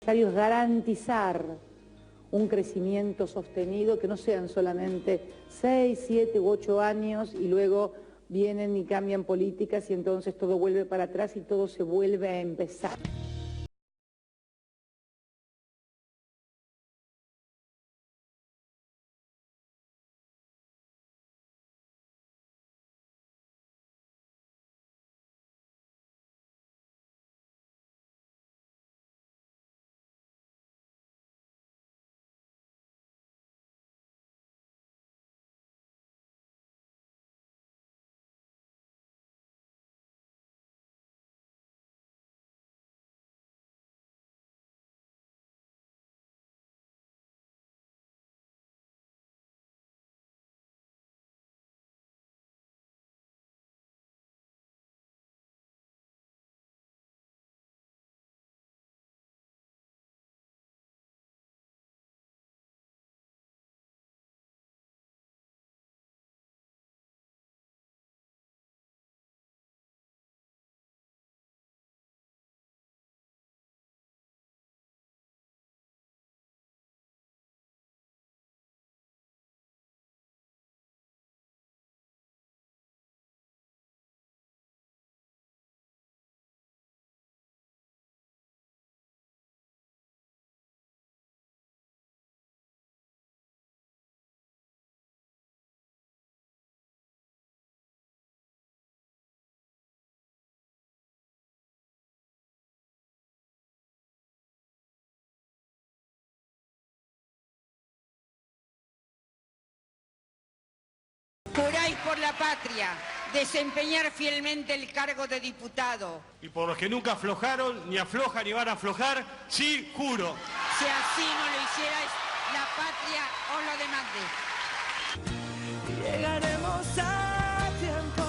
necesario garantizar un crecimiento sostenido, que no sean solamente 6, 7 u 8 años y luego vienen y cambian políticas y entonces todo vuelve para atrás y todo se vuelve a empezar. Juráis por la patria desempeñar fielmente el cargo de diputado. Y por los que nunca aflojaron, ni aflojan ni van a aflojar, sí, juro. Si así no lo hicierais, la patria os lo demande. Llegaremos a tiempo.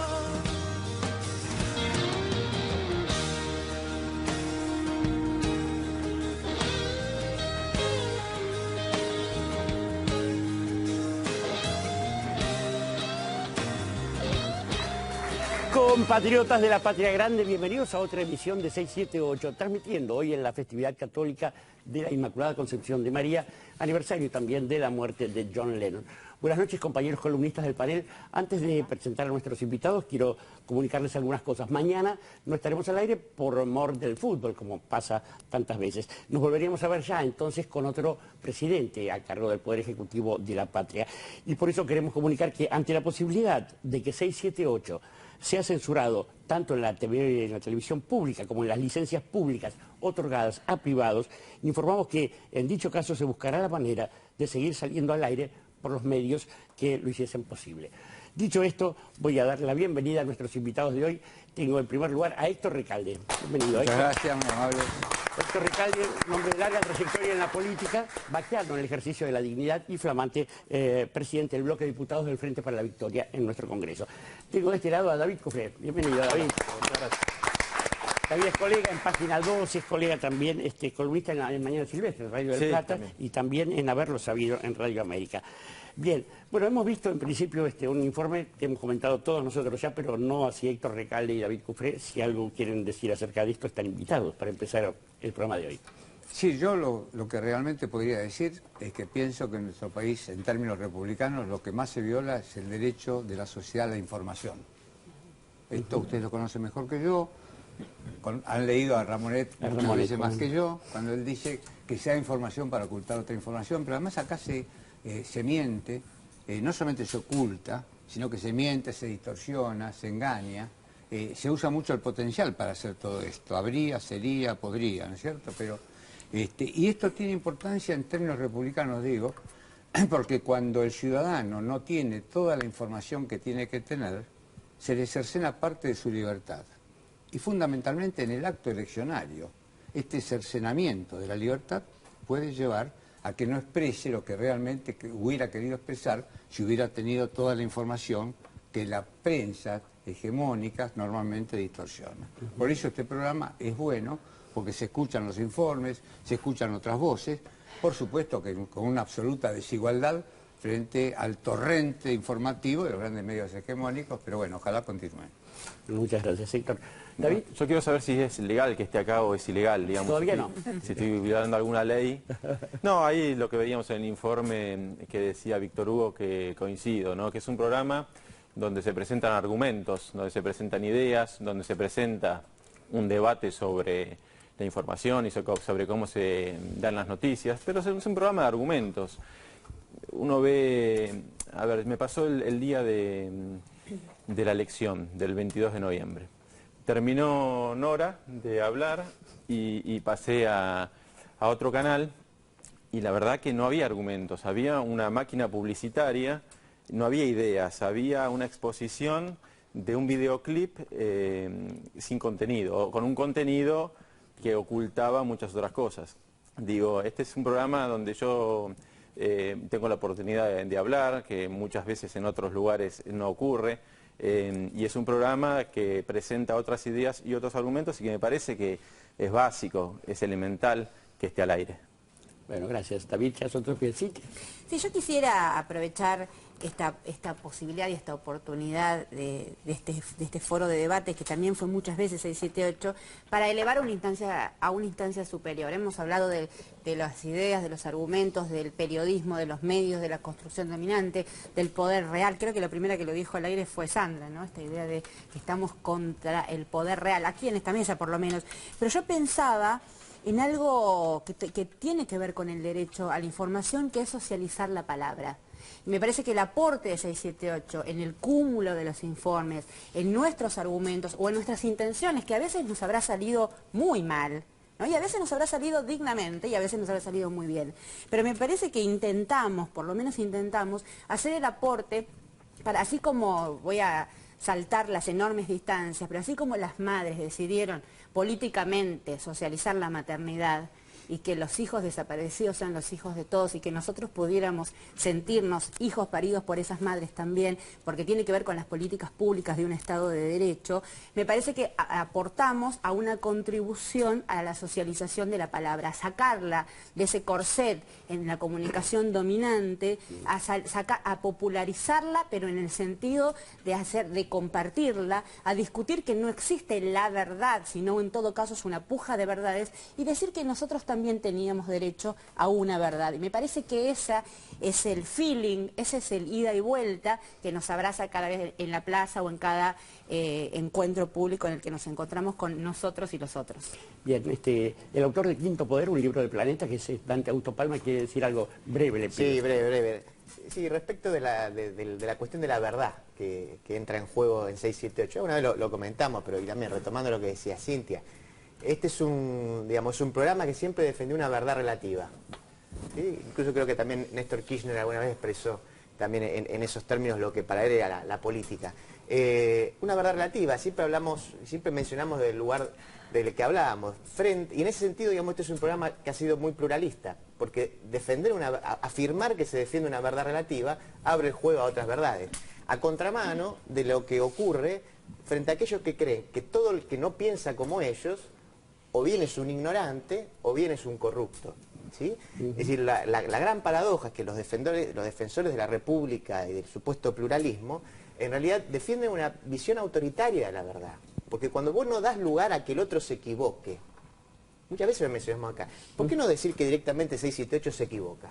Compatriotas de la Patria Grande, bienvenidos a otra emisión de 678, transmitiendo hoy en la festividad católica de la Inmaculada Concepción de María, aniversario también de la muerte de John Lennon. Buenas noches, compañeros columnistas del panel. Antes de presentar a nuestros invitados, quiero comunicarles algunas cosas. Mañana no estaremos al aire por mor del fútbol, como pasa tantas veces. Nos volveríamos a ver ya entonces con otro presidente a cargo del Poder Ejecutivo de la Patria. Y por eso queremos comunicar que ante la posibilidad de que 678 sea censurado tanto en la TV, en la televisión pública como en las licencias públicas otorgadas a privados, informamos que en dicho caso se buscará la manera de seguir saliendo al aire por los medios que lo hiciesen posible. Dicho esto, voy a dar la bienvenida a nuestros invitados de hoy. Tengo en primer lugar a Héctor Recalde. Bienvenido, Héctor. Muchas gracias, muy amable. Héctor Recalde, un hombre de larga trayectoria en la política, vaqueano en el ejercicio de la dignidad y flamante presidente del bloque de diputados del Frente para la Victoria en nuestro Congreso. Tengo de este lado a David Cufré. Bienvenido, David. Muchas gracias. David es colega en Página 12, es colega también, columnista en Mañana Silvestre, en Radio del Plata, también. Y también en Haberlo Sabido en Radio América. Bien, bueno, hemos visto en principio un informe que hemos comentado todos nosotros ya, pero no así Héctor Recalde y David Cufré. Si algo quieren decir acerca de esto, están invitados para empezar el programa de hoy. Sí, yo lo que realmente podría decir es que pienso que en nuestro país, en términos republicanos, lo que más se viola es el derecho de la sociedad a la información. Esto ustedes lo conocen mejor que yo. Han leído a Ramonet muchas veces más que yo, cuando él dice que se da información para ocultar otra información, pero además acá se miente, no solamente se oculta, sino que se miente, se distorsiona, se engaña, se usa mucho el potencial para hacer todo esto, habría, sería, podría, ¿no es cierto? Pero, y esto tiene importancia en términos republicanos, digo, porque cuando el ciudadano no tiene toda la información que tiene que tener, se le cercena parte de su libertad. Y fundamentalmente en el acto eleccionario, este cercenamiento de la libertad puede llevar a que no exprese lo que realmente hubiera querido expresar si hubiera tenido toda la información que la prensa hegemónica normalmente distorsiona. Por eso este programa es bueno, porque se escuchan los informes, se escuchan otras voces, por supuesto que con una absoluta desigualdad frente al torrente informativo de los grandes medios hegemónicos, pero bueno, ojalá continúen. Muchas gracias, Héctor. David. Yo quiero saber si es legal que esté acá o es ilegal, digamos. Todavía no. Si estoy violando alguna ley. No, ahí lo que veíamos en el informe que decía Víctor Hugo, que coincido, ¿no? Que es un programa donde se presentan argumentos, donde se presentan ideas, donde se presenta un debate sobre la información y sobre cómo se dan las noticias, pero es un programa de argumentos. Uno ve, a ver, me pasó el día de la elección del 22 de noviembre. Terminó Nora de hablar y pasé a otro canal y la verdad que no había argumentos, había una máquina publicitaria, no había ideas, había una exposición de un videoclip sin contenido, o con un contenido que ocultaba muchas otras cosas. Digo, este es un programa donde yo tengo la oportunidad de hablar, que muchas veces en otros lugares no ocurre. Y es un programa que presenta otras ideas y otros argumentos y que me parece que es básico, es elemental que esté al aire. Bueno, gracias. David, ¿ya es otro piecito? Sí, yo quisiera aprovechar esta posibilidad y esta oportunidad de este foro de debate, que también fue muchas veces 678, para elevar a una instancia superior. Hemos hablado de las ideas, de los argumentos, del periodismo, de los medios, de la construcción dominante, del poder real. Creo que la primera que lo dijo al aire fue Sandra, ¿no? Esta idea de que estamos contra el poder real, aquí en esta mesa por lo menos. Pero yo pensaba en algo que tiene que ver con el derecho a la información, que es socializar la palabra. Y me parece que el aporte de 678 en el cúmulo de los informes, en nuestros argumentos o en nuestras intenciones, que a veces nos habrá salido muy mal, ¿no? Y a veces nos habrá salido dignamente y a veces nos habrá salido muy bien. Pero me parece que intentamos, por lo menos intentamos, hacer el aporte para, así como voy a saltar las enormes distancias, pero así como las madres decidieron políticamente socializar la maternidad y que los hijos desaparecidos sean los hijos de todos y que nosotros pudiéramos sentirnos hijos paridos por esas madres también, porque tiene que ver con las políticas públicas de un Estado de Derecho, me parece que aportamos a una contribución a la socialización de la palabra, a sacarla de ese corset en la comunicación dominante, a popularizarla, pero en el sentido de compartirla, a discutir que no existe la verdad, sino en todo caso es una puja de verdades, y decir que nosotros también teníamos derecho a una verdad. Y me parece que ese es el feeling, ese es el ida y vuelta que nos abraza cada vez en la plaza o en cada encuentro público en el que nos encontramos con nosotros y los otros. Bien, el autor de Quinto Poder, un libro de Planeta, que es Dante Autopalma, quiere decir algo breve. Le pido. Sí, breve. Sí, respecto de la cuestión de la verdad que entra en juego en 678, una vez lo comentamos, pero también retomando lo que decía Cintia, este es un programa que siempre defendió una verdad relativa. ¿Sí? Incluso creo que también Néstor Kirchner alguna vez expresó también en esos términos lo que para él era la política. Una verdad relativa, siempre mencionamos del lugar del que hablábamos. Y en ese sentido, digamos, este es un programa que ha sido muy pluralista, porque afirmar que se defiende una verdad relativa abre el juego a otras verdades. A contramano de lo que ocurre frente a aquellos que creen que todo el que no piensa como ellos o bien es un ignorante o bien es un corrupto, ¿sí? Es decir, la gran paradoja es que los defensores de la República y del supuesto pluralismo en realidad defienden una visión autoritaria de la verdad, porque cuando vos no das lugar a que el otro se equivoque, muchas veces lo mencionamos acá, ¿por qué no decir que directamente 678 se equivoca?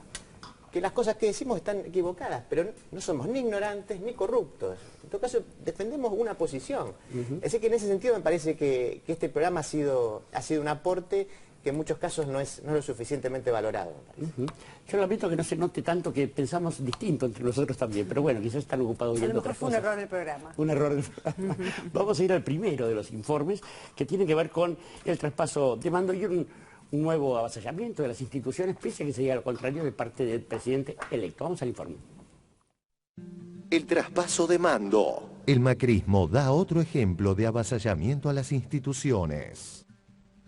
Que las cosas que decimos están equivocadas, pero no somos ni ignorantes ni corruptos. En todo caso, defendemos una posición. Es decir, que en ese sentido me parece que este programa ha sido un aporte que en muchos casos no es lo suficientemente valorado. Yo lamento que no se note tanto que pensamos distinto entre nosotros también, pero bueno, quizás están ocupados viendo otras cosas. A lo mejor fue un error del programa. Un error del programa. Vamos a ir al primero de los informes, que tiene que ver con el traspaso de mando y un nuevo avasallamiento de las instituciones, pese a que se diga lo contrario de parte del presidente electo. Vamos al informe. El traspaso de mando. El macrismo da otro ejemplo de avasallamiento a las instituciones.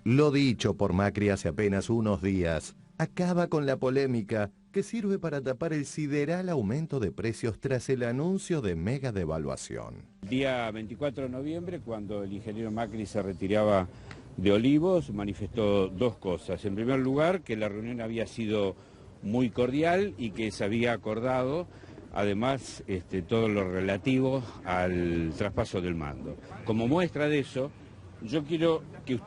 Lo dicho por Macri hace apenas unos días acaba con la polémica que sirve para tapar el sideral aumento de precios tras el anuncio de mega devaluación. El día 24 de noviembre, cuando el ingeniero Macri se retiraba de Olivos, manifestó dos cosas. En primer lugar, que la reunión había sido muy cordial y que se había acordado además todo lo relativo al traspaso del mando. Como muestra de eso, yo quiero que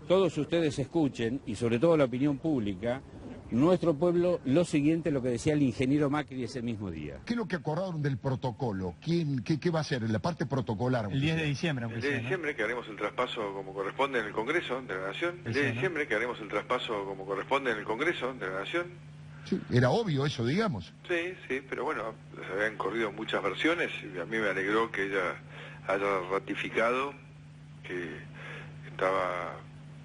todos ustedes escuchen, y sobre todo la opinión pública, nuestro pueblo, lo siguiente, lo que decía el ingeniero Macri ese mismo día. ¿Qué es lo que acordaron del protocolo? ¿Qué va a ser? La parte protocolar. El 10 de diciembre. El 10 de diciembre que haremos el traspaso como corresponde en el Congreso de la Nación. El 10 de diciembre que haremos el traspaso como corresponde en el Congreso de la Nación. Sí, era obvio eso, digamos. Sí, pero bueno, se habían corrido muchas versiones y a mí me alegró que ella haya ratificado que estaba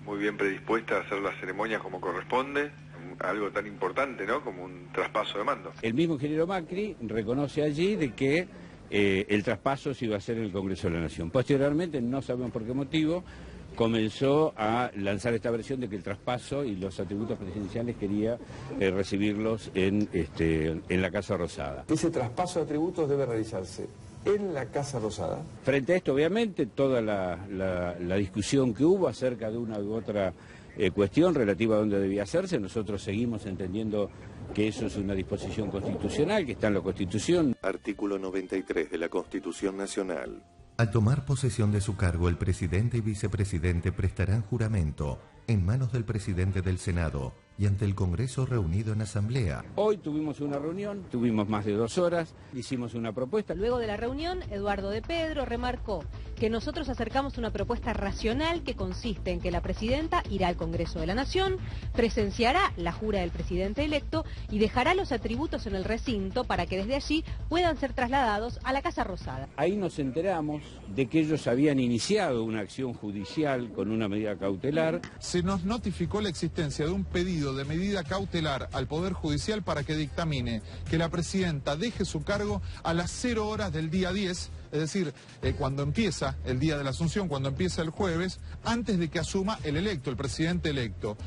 muy bien predispuesta a hacer las ceremonias como corresponde, algo tan importante, ¿no?, como un traspaso de mando. El mismo ingeniero Macri reconoce allí de que el traspaso se iba a hacer en el Congreso de la Nación. Posteriormente, no sabemos por qué motivo, comenzó a lanzar esta versión de que el traspaso y los atributos presidenciales quería recibirlos en la Casa Rosada. Ese traspaso de atributos debe realizarse en la Casa Rosada. Frente a esto, obviamente, toda la discusión que hubo acerca de una u otra cuestión relativa a dónde debía hacerse, nosotros seguimos entendiendo que eso es una disposición constitucional, que está en la Constitución. Artículo 93 de la Constitución Nacional. Al tomar posesión de su cargo, el presidente y vicepresidente prestarán juramento en manos del presidente del Senado y ante el Congreso reunido en asamblea. Hoy tuvimos una reunión, tuvimos más de 2 horas, hicimos una propuesta. Luego de la reunión, Eduardo de Pedro remarcó que nosotros acercamos una propuesta racional que consiste en que la presidenta irá al Congreso de la Nación, presenciará la jura del presidente electo y dejará los atributos en el recinto para que desde allí puedan ser trasladados a la Casa Rosada. Ahí nos enteramos de que ellos habían iniciado una acción judicial con una medida cautelar. Se nos notificó la existencia de un pedido de medida cautelar al Poder Judicial para que dictamine que la presidenta deje su cargo a las 0 horas del día 10, es decir, cuando empieza el día de la Asunción, cuando empieza el jueves, antes de que asuma el electo, el presidente electo.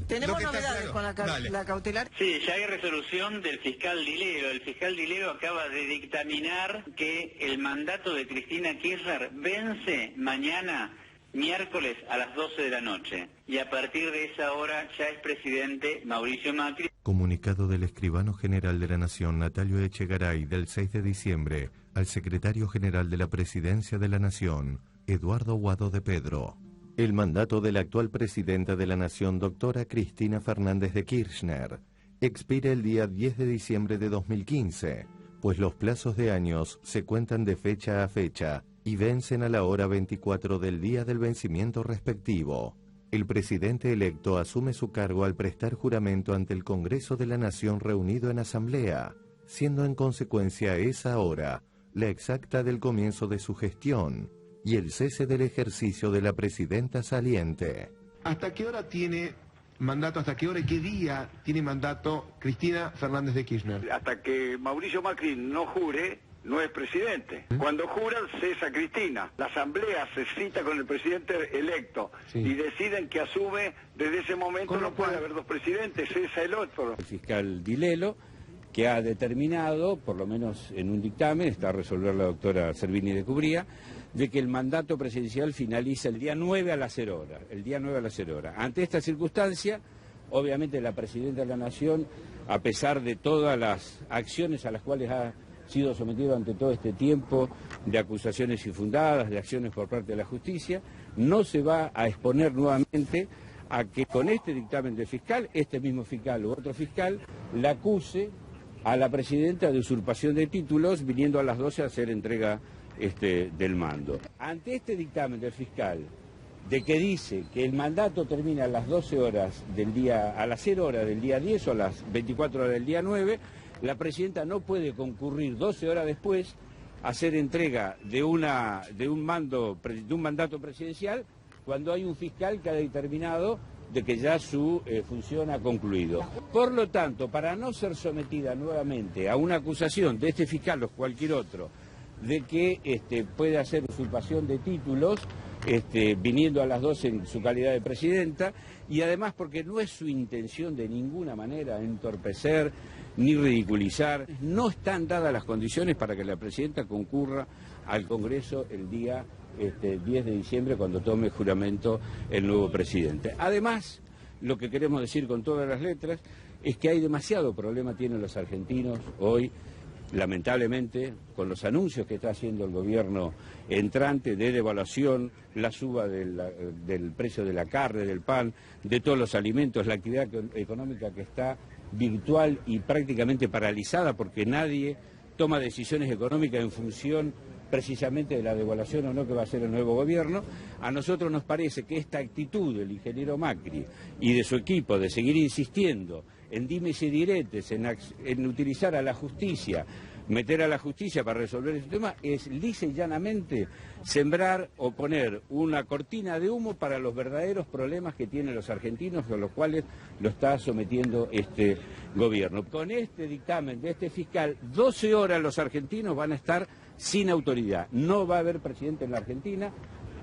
¿Tenemos novedades con la cautelar? Sí, ya hay resolución del fiscal Dilero. El fiscal Dilero acaba de dictaminar que el mandato de Cristina Kirchner vence mañana, miércoles, a las 12 de la noche. Y a partir de esa hora ya es presidente Mauricio Macri. Comunicado del escribano general de la Nación, Natalio Echegaray, del 6 de diciembre, al secretario general de la Presidencia de la Nación, Eduardo Guado de Pedro. El mandato de la actual presidenta de la Nación, doctora Cristina Fernández de Kirchner, expira el día 10 de diciembre de 2015, pues los plazos de años se cuentan de fecha a fecha y vencen a la hora 24 del día del vencimiento respectivo. El presidente electo asume su cargo al prestar juramento ante el Congreso de la Nación reunido en asamblea, siendo en consecuencia esa hora la exacta del comienzo de su gestión y el cese del ejercicio de la presidenta saliente. ¿Hasta qué hora tiene mandato, hasta qué hora y qué día tiene mandato Cristina Fernández de Kirchner? Hasta que Mauricio Macri no jure, no es presidente. Cuando jura, cesa Cristina. La asamblea se cita con el presidente electo y deciden que asume, desde ese momento no puede haber 2 presidentes, cesa el otro. El fiscal Dilelo, que ha determinado, por lo menos en un dictamen, está a resolver la doctora Servini de Cubría, de que el mandato presidencial finaliza el día 9 a las 0 horas, el día 9 a las 0 horas. Ante esta circunstancia, obviamente la presidenta de la Nación, a pesar de todas las acciones a las cuales ha sido sometido ante todo este tiempo de acusaciones infundadas, de acciones por parte de la justicia, no se va a exponer nuevamente a que con este dictamen del fiscal, este mismo fiscal u otro fiscal, la acuse a la presidenta de usurpación de títulos, viniendo a las 12 a hacer entrega del mando. Ante este dictamen del fiscal, de que dice que el mandato termina a las 12 horas del día, a las 0 horas del día 10 o a las 24 horas del día 9, la presidenta no puede concurrir 12 horas después a hacer entrega de un mandato presidencial cuando hay un fiscal que ha determinado de que ya su función ha concluido. Por lo tanto, para no ser sometida nuevamente a una acusación de este fiscal o cualquier otro, de que puede hacer usurpación de títulos, viniendo a las 12 en su calidad de presidenta, y además porque no es su intención de ninguna manera entorpecer ni ridiculizar, no están dadas las condiciones para que la presidenta concurra al Congreso el día 10 de diciembre, cuando tome juramento el nuevo presidente. Además, lo que queremos decir con todas las letras es que hay demasiado problema tienen los argentinos hoy, lamentablemente, con los anuncios que está haciendo el gobierno entrante de devaluación, la suba del precio de la carne, del pan, de todos los alimentos, la actividad económica que está virtual y prácticamente paralizada porque nadie toma decisiones económicas en función precisamente de la devaluación o no que va a hacer el nuevo gobierno. A nosotros nos parece que esta actitud del ingeniero Macri y de su equipo de seguir insistiendo en dimes y diretes, en utilizar a la justicia, meter a la justicia para resolver este tema, es lisa y llanamente sembrar o poner una cortina de humo para los verdaderos problemas que tienen los argentinos, con los cuales lo está sometiendo este gobierno. Con este dictamen de este fiscal, 12 horas los argentinos van a estar sin autoridad. No va a haber presidente en la Argentina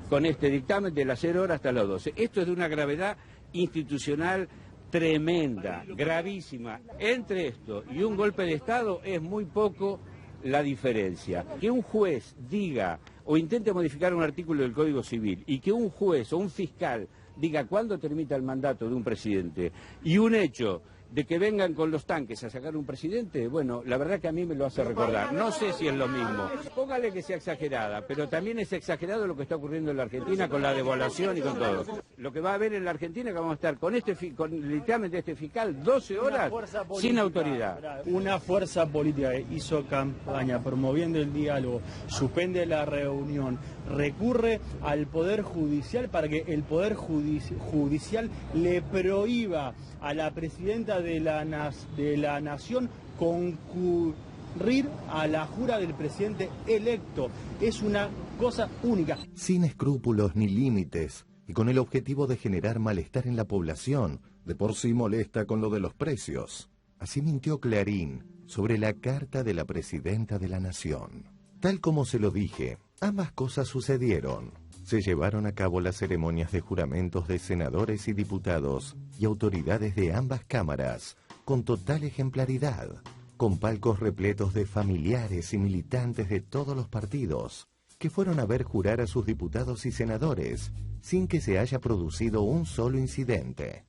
con este dictamen de las 0 horas hasta las 12. Esto es de una gravedad institucional tremenda, gravísima. Entre esto y un golpe de Estado es muy poco la diferencia. Que un juez diga o intente modificar un artículo del Código Civil y que un juez o un fiscal diga cuándo termina el mandato de un presidente y un hecho de que vengan con los tanques a sacar un presidente, bueno, la verdad que a mí me lo hace recordar. No sé si es lo mismo. Póngale que sea exagerada, pero también es exagerado lo que está ocurriendo en la Argentina con la devaluación y con todo. Lo que va a haber en la Argentina es que vamos a estar con el dictamen de este fiscal 12 horas sin autoridad. Una fuerza política que hizo campaña promoviendo el diálogo, suspende la reunión, recurre al Poder Judicial para que el Poder Judicial le prohíba a la presidenta de la Nación concurrir a la jura del presidente electo. Es una cosa única. Sin escrúpulos ni límites y con el objetivo de generar malestar en la población, de por sí molesta con lo de los precios. Así mintió Clarín sobre la carta de la presidenta de la Nación. Tal como se lo dije, ambas cosas sucedieron. Se llevaron a cabo las ceremonias de juramentos de senadores y diputados y autoridades de ambas cámaras, con total ejemplaridad, con palcos repletos de familiares y militantes de todos los partidos, que fueron a ver jurar a sus diputados y senadores, sin que se haya producido un solo incidente.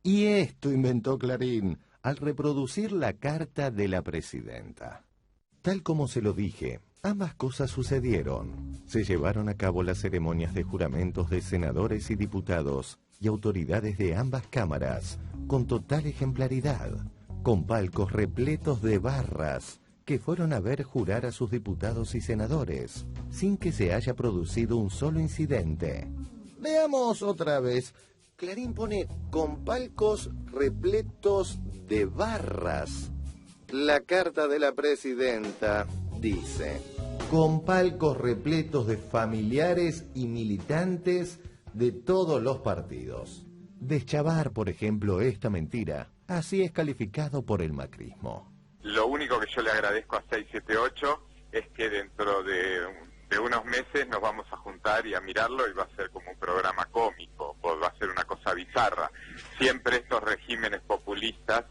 Y esto inventó Clarín al reproducir la carta de la presidenta. Tal como se lo dije, ambas cosas sucedieron. Se llevaron a cabo las ceremonias de juramentos de senadores y diputados y autoridades de ambas cámaras, con total ejemplaridad, con palcos repletos de barras, que fueron a ver jurar a sus diputados y senadores, sin que se haya producido un solo incidente. Veamos otra vez. Clarín pone con palcos repletos de barras. La carta de la presidenta dice: con palcos repletos de familiares y militantes de todos los partidos. Deschavar, por ejemplo, esta mentira, así es calificado por el macrismo. Lo único que yo le agradezco a 678 es que dentro de unos meses nos vamos a juntar y a mirarlo y va a ser como un programa cómico, o va a ser una cosa bizarra. Siempre estos regímenes populistas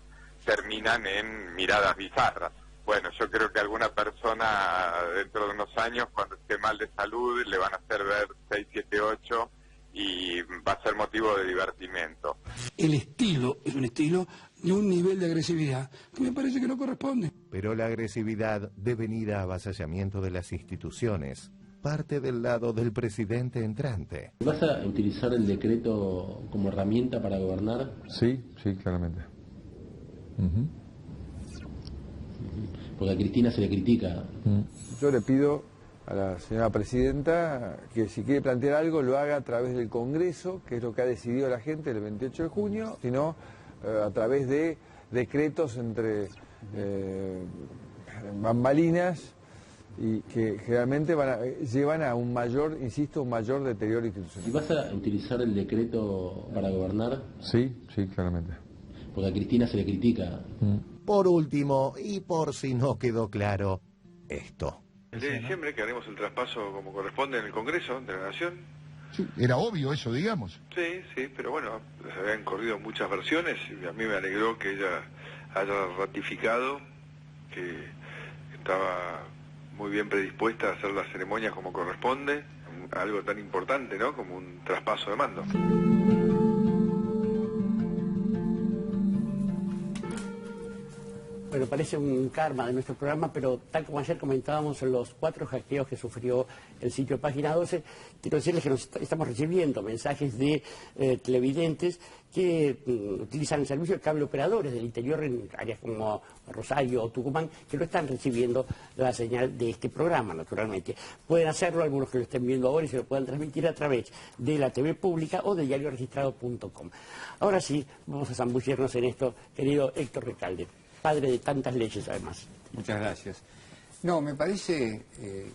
terminan en miradas bizarras. Bueno, yo creo que alguna persona dentro de unos años, cuando esté mal de salud, le van a hacer ver 678 y va a ser motivo de divertimento. El estilo es un estilo de un nivel de agresividad que me parece que no corresponde. Pero la agresividad devenida avasallamiento de las instituciones parte del lado del presidente entrante. ¿Vas a utilizar el decreto como herramienta para gobernar? Sí, claramente. Porque a Cristina se le critica. Yo le pido a la señora presidenta que si quiere plantear algo lo haga a través del Congreso, que es lo que ha decidido la gente el 28 de junio, sino a través de decretos entre bambalinas y que generalmente llevan a un mayor, insisto, un mayor deterioro institucional. ¿Y vas a utilizar el decreto para gobernar? Sí, claramente. Porque a Cristina se le critica. Por último, y por si no quedó claro, esto. El día de diciembre que haremos el traspaso como corresponde en el Congreso de la Nación. Sí, era obvio eso, digamos. Sí, pero bueno, se habían corrido muchas versiones y a mí me alegró que ella haya ratificado que estaba muy bien predispuesta a hacer las ceremonias como corresponde, algo tan importante, ¿no?, como un traspaso de mando. Bueno, parece un karma de nuestro programa, pero tal como ayer comentábamos en los 4 hackeos que sufrió el sitio Página 12, quiero decirles que estamos recibiendo mensajes de televidentes que utilizan el servicio de cable operadores del interior en áreas como Rosario o Tucumán, que no están recibiendo la señal de este programa, naturalmente. Pueden hacerlo, algunos que lo estén viendo ahora, y se lo puedan transmitir a través de la TV pública o de diarioregistrado.com. Ahora sí, vamos a zambullirnos en esto, querido Héctor Recalde, padre de tantas leyes además. Muchas gracias. No, me parece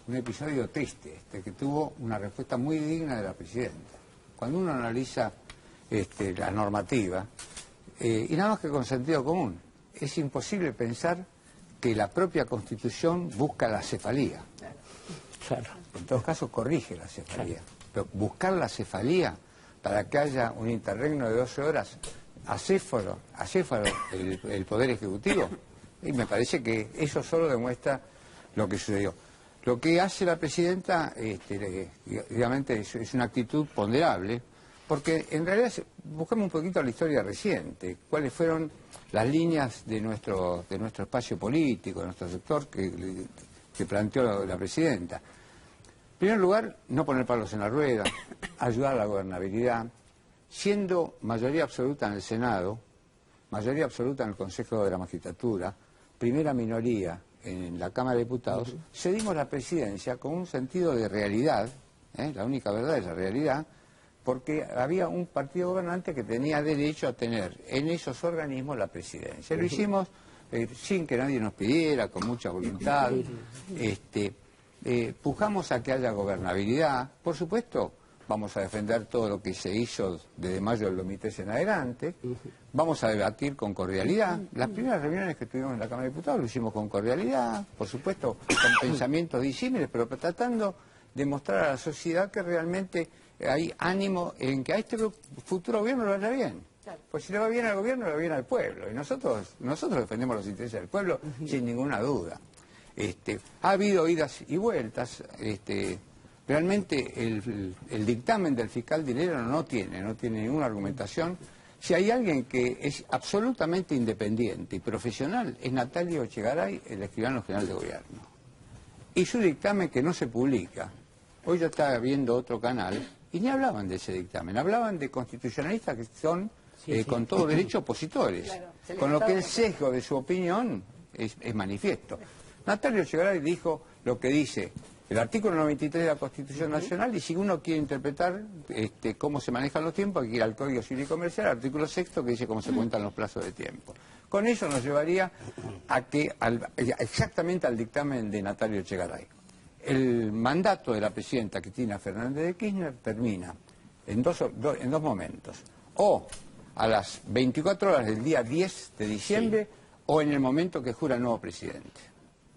un episodio triste, que tuvo una respuesta muy digna de la presidenta. Cuando uno analiza la normativa, y nada más que con sentido común, es imposible pensar que la propia Constitución busca la cefalía. Claro. En todo caso, corrige la cefalía. Claro. Pero buscar la cefalía para que haya un interregno de 12 horas acéfalo el Poder Ejecutivo, y me parece que eso solo demuestra lo que sucedió. Lo que hace la presidenta, obviamente, es una actitud ponderable, porque en realidad buscamos un poquito la historia reciente, cuáles fueron las líneas de nuestro espacio político, de nuestro sector que planteó la presidenta. En primer lugar, no poner palos en la rueda, ayudar a la gobernabilidad, siendo mayoría absoluta en el Senado, mayoría absoluta en el Consejo de la Magistratura, primera minoría en la Cámara de Diputados, cedimos la presidencia con un sentido de realidad, la única verdad es la realidad, porque había un partido gobernante que tenía derecho a tener en esos organismos la presidencia. Lo hicimos sin que nadie nos pidiera, con mucha voluntad, pujamos a que haya gobernabilidad, por supuesto. Vamos a defender todo lo que se hizo desde mayo del 2013 en adelante. Vamos a debatir con cordialidad. Las primeras reuniones que tuvimos en la Cámara de Diputados lo hicimos con cordialidad, por supuesto, con pensamientos disímiles, pero tratando de mostrar a la sociedad que realmente hay ánimo en que a este futuro gobierno le vaya bien. Pues si le va bien al gobierno, le va bien al pueblo. Y nosotros defendemos los intereses del pueblo sin ninguna duda. Ha habido idas y vueltas. Realmente el dictamen del fiscal Dilero no tiene ninguna argumentación. Si hay alguien que es absolutamente independiente y profesional, es Natalio Echegaray, el escribano general de gobierno. Y su dictamen que no se publica. Hoy yo estaba viendo otro canal y ni hablaban de ese dictamen, hablaban de constitucionalistas que son con todo derecho opositores, claro, con lo que el sesgo de su opinión es manifiesto. Natalio Echegaray dijo lo que dice el artículo 93 de la Constitución Nacional, y si uno quiere interpretar cómo se manejan los tiempos, hay que ir al Código Civil y Comercial, al artículo 6, que dice cómo se cuentan los plazos de tiempo. Con eso nos llevaría a que exactamente al dictamen de Natalio Echegaray. El mandato de la presidenta Cristina Fernández de Kirchner termina en dos momentos. O a las 24 horas del día 10 de diciembre, o en el momento que jura el nuevo presidente.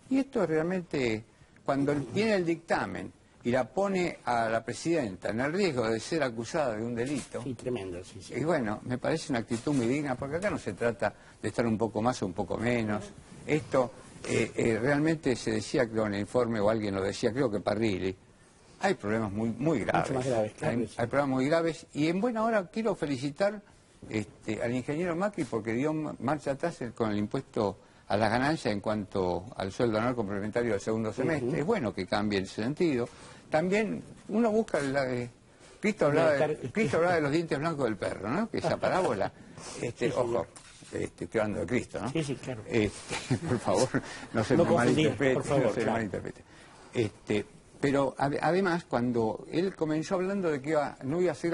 Y esto realmente, cuando viene el dictamen y la pone a la presidenta en el riesgo de ser acusada de un delito. Sí, tremendo, sí. Y bueno, me parece una actitud muy digna, porque acá no se trata de estar un poco más o un poco menos. Esto realmente se decía, creo, en el informe, o alguien lo decía, creo que Parrilli, hay problemas muy graves. Mucho más graves, claro. Hay problemas muy graves, y en buena hora quiero felicitar al ingeniero Macri porque dio marcha atrás con el impuesto a las ganancias en cuanto al sueldo anual complementario del segundo semestre. Es bueno que cambie en ese sentido. También uno busca... Cristo hablaba de los dientes blancos del perro, ¿no? Que esa parábola... ojo, estoy hablando de Cristo, ¿no? Sí, sí, claro. Por favor, no se me malinterprete. Pero además, cuando él comenzó hablando de que no iba a hacer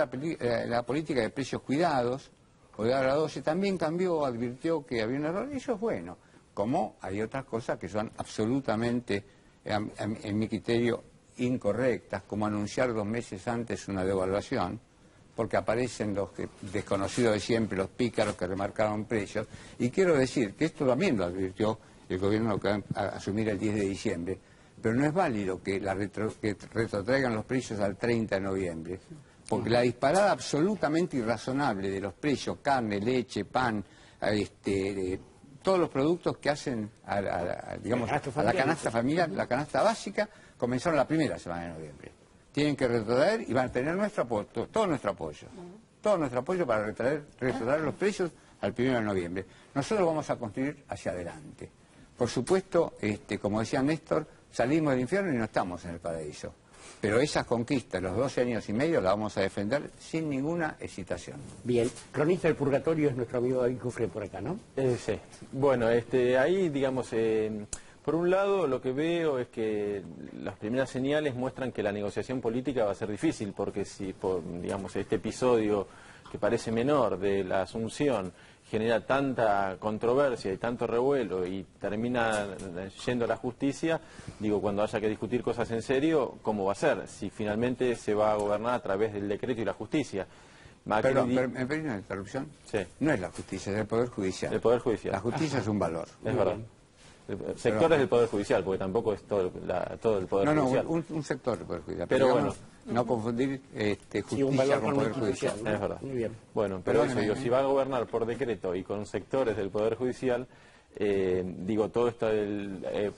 la política de precios cuidados, o de la 12, también cambió, advirtió que había un error, y eso es bueno. Como hay otras cosas que son absolutamente, en mi criterio, incorrectas, como anunciar 2 meses antes una devaluación, porque aparecen los desconocidos de siempre, los pícaros que remarcaron precios. Y quiero decir que esto también lo advirtió el gobierno que va a asumir el 10 de diciembre, pero no es válido que retrotraigan los precios al 30 de noviembre, porque la disparada absolutamente irrazonable de los precios, carne, leche, pan, todos los productos que hacen a la canasta familiar, la canasta básica, comenzaron la primera semana de noviembre. tienen que retrotraer y van a tener nuestro apoyo, todo nuestro apoyo para retrotraer los precios al 1 de noviembre. Nosotros vamos a construir hacia adelante. Por supuesto, como decía Néstor, salimos del infierno y no estamos en el paraíso. Pero esas conquistas, los 12 años y medio, las vamos a defender sin ninguna hesitación. Bien, cronista del purgatorio es nuestro amigo David Cufré por acá, ¿no? Sí. Bueno, ahí, digamos, por un lado lo que veo es que las primeras señales muestran que la negociación política va a ser difícil, porque si, digamos, este episodio que parece menor de la Asunción genera tanta controversia y tanto revuelo y termina yendo a la justicia, digo, cuando haya que discutir cosas en serio, ¿cómo va a ser? Si finalmente se va a gobernar a través del decreto y la justicia. Perdón, ¿me permite una interrupción? Sí. No es la justicia, es el Poder Judicial. El Poder Judicial. La justicia es un valor. Es verdad. Sectores del Poder Judicial, porque tampoco es todo el Poder Judicial. No, un sector del Poder Judicial. Pero bueno, no confundir justicia con Poder Judicial. Es verdad. Muy bien. Bueno, pero eso, digo, si va a gobernar por decreto y con sectores del Poder Judicial, digo, todo esto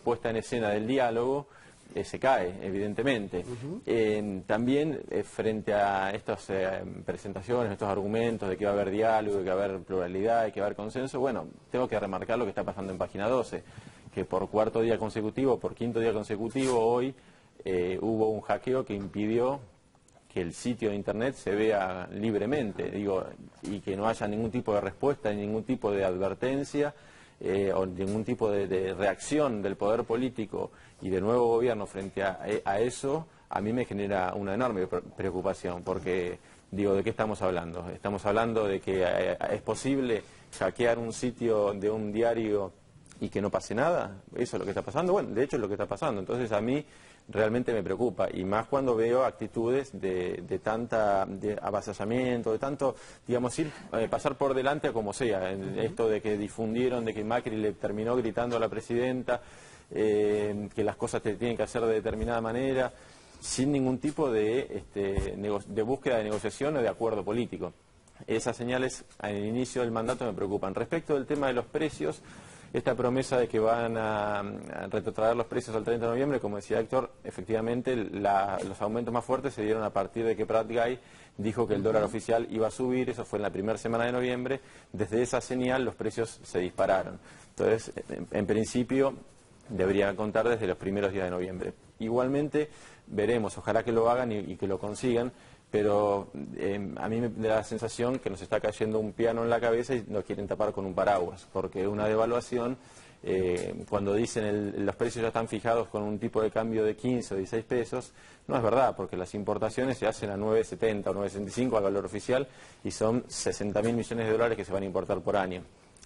puesta en escena del diálogo se cae, evidentemente. También, frente a estas presentaciones, estos argumentos de que va a haber diálogo, de que va a haber pluralidad, de que va a haber consenso, bueno, tengo que remarcar lo que está pasando en Página 12, que por cuarto día consecutivo, por quinto día consecutivo, hoy hubo un hackeo que impidió que el sitio de internet se vea libremente, digo, y que no haya ningún tipo de respuesta, ningún tipo de advertencia o ningún tipo de reacción del poder político y del nuevo gobierno frente a eso. A mí me genera una enorme preocupación, porque digo, ¿de qué estamos hablando? Estamos hablando de que es posible hackear un sitio de un diario y que no pase nada. ¿Eso es lo que está pasando? Bueno, de hecho es lo que está pasando. Entonces a mí realmente me preocupa, y más cuando veo actitudes de avasallamiento, de tanto, digamos, pasar por delante a como sea. Esto de que difundieron, de que Macri le terminó gritando a la presidenta que las cosas tienen que hacer de determinada manera, sin ningún tipo de búsqueda de negociación o de acuerdo político. Esas señales al inicio del mandato me preocupan. Respecto del tema de los precios, esta promesa de que van a retrotraer los precios al 30 de noviembre, como decía Héctor, efectivamente los aumentos más fuertes se dieron a partir de que Prat Gay dijo que el dólar oficial iba a subir. Eso fue en la primera semana de noviembre. Desde esa señal los precios se dispararon. Entonces, en principio, deberían contar desde los primeros días de noviembre. Igualmente, veremos, ojalá que lo hagan y que lo consigan, pero a mí me da la sensación que nos está cayendo un piano en la cabeza y nos quieren tapar con un paraguas, porque una devaluación, cuando dicen los precios ya están fijados con un tipo de cambio de 15 o 16 pesos, no es verdad, porque las importaciones se hacen a 9,70 o 9,65 al valor oficial y son 60.000 millones de dólares que se van a importar por año.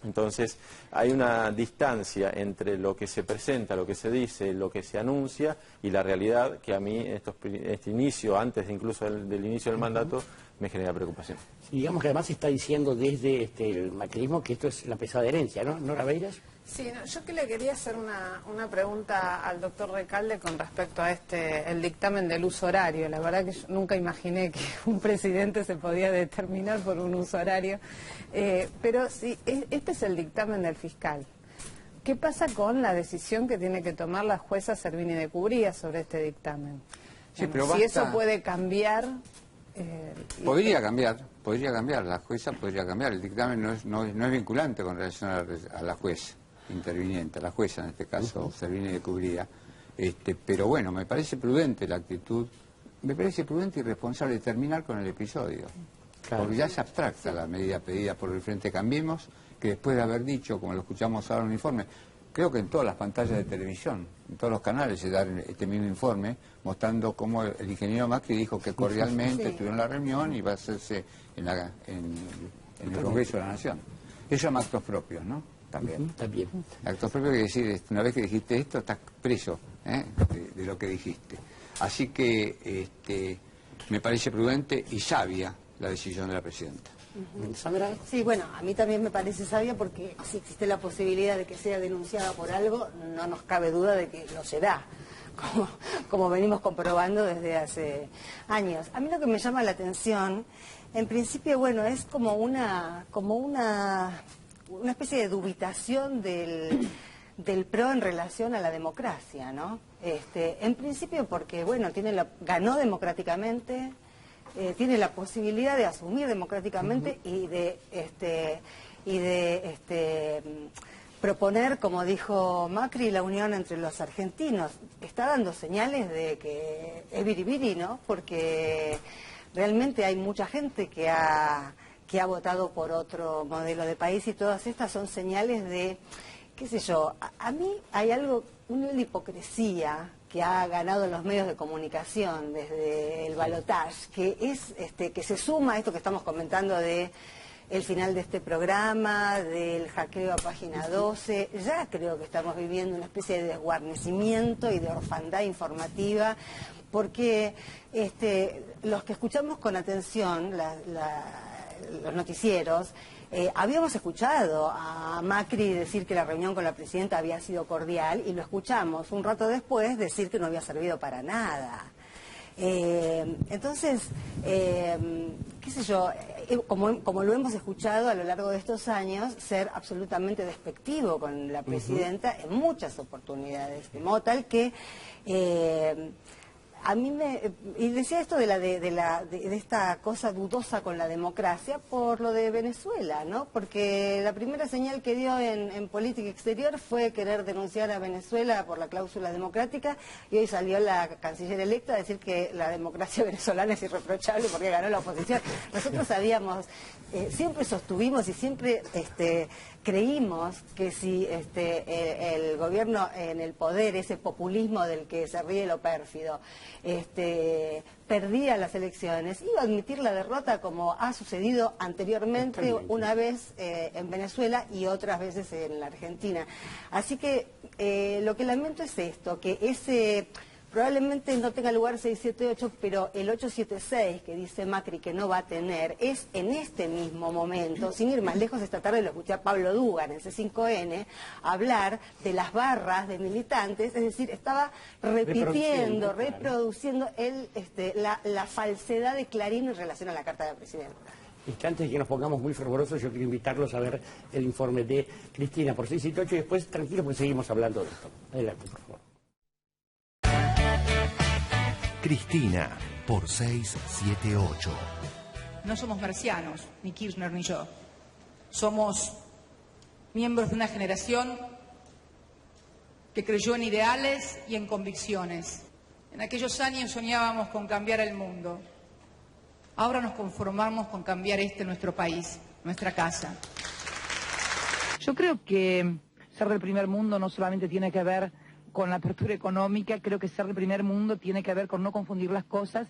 Entonces, hay una distancia entre lo que se presenta, lo que se dice, lo que se anuncia y la realidad que a mí, este inicio, antes incluso del inicio del mandato, me genera preocupación. Y digamos que además se está diciendo desde el macrismo que esto es la pesada herencia, ¿no? ¿Nora Beiras? Sí, yo que le quería hacer una pregunta al doctor Recalde con respecto a el dictamen del uso horario. La verdad que yo nunca imaginé que un presidente se podía determinar por un uso horario. Pero sí, este es el dictamen del fiscal. ¿Qué pasa con la decisión que tiene que tomar la jueza Servini de Cubría sobre este dictamen? Sí, pero si eso puede cambiar... Podría cambiar, la jueza podría cambiar. El dictamen no es vinculante con relación a la jueza interviniente, a la jueza en este caso, Servini de Cubría. Pero bueno, me parece prudente la actitud, me parece prudente y responsable terminar con el episodio. Claro. Porque ya es abstracta la medida pedida por el Frente Cambiemos, que después de haber dicho, como lo escuchamos ahora en un informe, creo que en todas las pantallas de televisión, en todos los canales se da este mismo informe, mostrando cómo el ingeniero Macri dijo que cordialmente tuvieron la reunión y va a hacerse en el Congreso de la Nación. Eso llama actos propios, ¿no? También. Actos propios, que decir, una vez que dijiste esto, estás preso de lo que dijiste. Así que me parece prudente y sabia la decisión de la presidenta. ¿Sandra? Sí, bueno, a mí también me parece sabia, porque si existe la posibilidad de que sea denunciada por algo, no nos cabe duda de que lo será, como venimos comprobando desde hace años. A mí lo que me llama la atención, en principio, bueno, es como una especie de dubitación del PRO en relación a la democracia, ¿no? En principio porque, bueno, ganó democráticamente, tiene la posibilidad de asumir democráticamente y de proponer, como dijo Macri, la unión entre los argentinos. Está dando señales de que es biribiri, ¿no? Porque realmente hay mucha gente que ha votado por otro modelo de país y todas estas son señales de, qué sé yo, a mí hay un nivel de hipocresía que ha ganado los medios de comunicación desde el balotaje, que es que se suma a esto que estamos comentando de el final de este programa, del hackeo a Página 12. Ya creo que estamos viviendo una especie de desguarnecimiento y de orfandad informativa, porque los que escuchamos con atención los noticieros, habíamos escuchado a Macri decir que la reunión con la presidenta había sido cordial y lo escuchamos un rato después decir que no había servido para nada. Entonces, qué sé yo, como lo hemos escuchado a lo largo de estos años, ser absolutamente despectivo con la presidenta en muchas oportunidades, de modo tal que a mí y decía esto de esta cosa dudosa con la democracia por lo de Venezuela, ¿no? Porque la primera señal que dio en política exterior fue querer denunciar a Venezuela por la cláusula democrática, y hoy salió la canciller electa a decir que la democracia venezolana es irreprochable porque ganó la oposición. Nosotros siempre sostuvimos y siempre creímos que si el gobierno en el poder, ese populismo del que se ríe lo pérfido, perdía las elecciones, iba a admitir la derrota como ha sucedido anteriormente, una vez en Venezuela y otras veces en la Argentina. Así que lo que lamento es esto, que probablemente no tenga lugar 678, pero el 876 que dice Macri que no va a tener es en este mismo momento, sin ir más lejos. Esta tarde lo escuché a Pablo Dugan en C5N hablar de las barras de militantes, es decir, estaba reproduciendo la falsedad de Clarín en relación a la carta de la presidenta. Antes de que nos pongamos muy fervorosos, yo quiero invitarlos a ver el informe de Cristina por 678 y después, tranquilo, porque seguimos hablando de esto. Adelante, por favor. Cristina, por 678. No somos marcianos, ni Kirchner ni yo. Somos miembros de una generación que creyó en ideales y en convicciones. En aquellos años soñábamos con cambiar el mundo. Ahora nos conformamos con cambiar nuestro país, nuestra casa. Yo creo que ser del primer mundo no solamente tiene que ver con la apertura económica, creo que ser del primer mundo tiene que ver con no confundir las cosas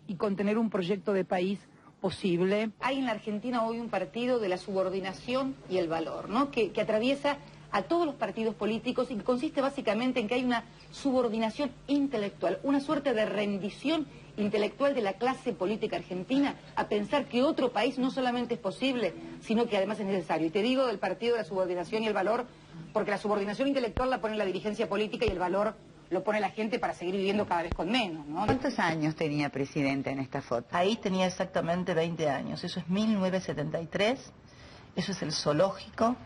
y con tener un proyecto de país posible. Hay en la Argentina hoy un partido de la subordinación y el valor, ¿no? que atraviesa a todos los partidos políticos y que consiste básicamente en que hay una subordinación intelectual, una suerte de rendición intelectual de la clase política argentina a pensar que otro país no solamente es posible, sino que además es necesario. Y te digo del partido de la subordinación y el valor, porque la subordinación intelectual la pone la dirigencia política y el valor lo pone la gente para seguir viviendo cada vez con menos, ¿no? ¿Cuántos años tenía presidente en esta foto? Ahí tenía exactamente 20 años. Eso es 1973. Eso es el zoológico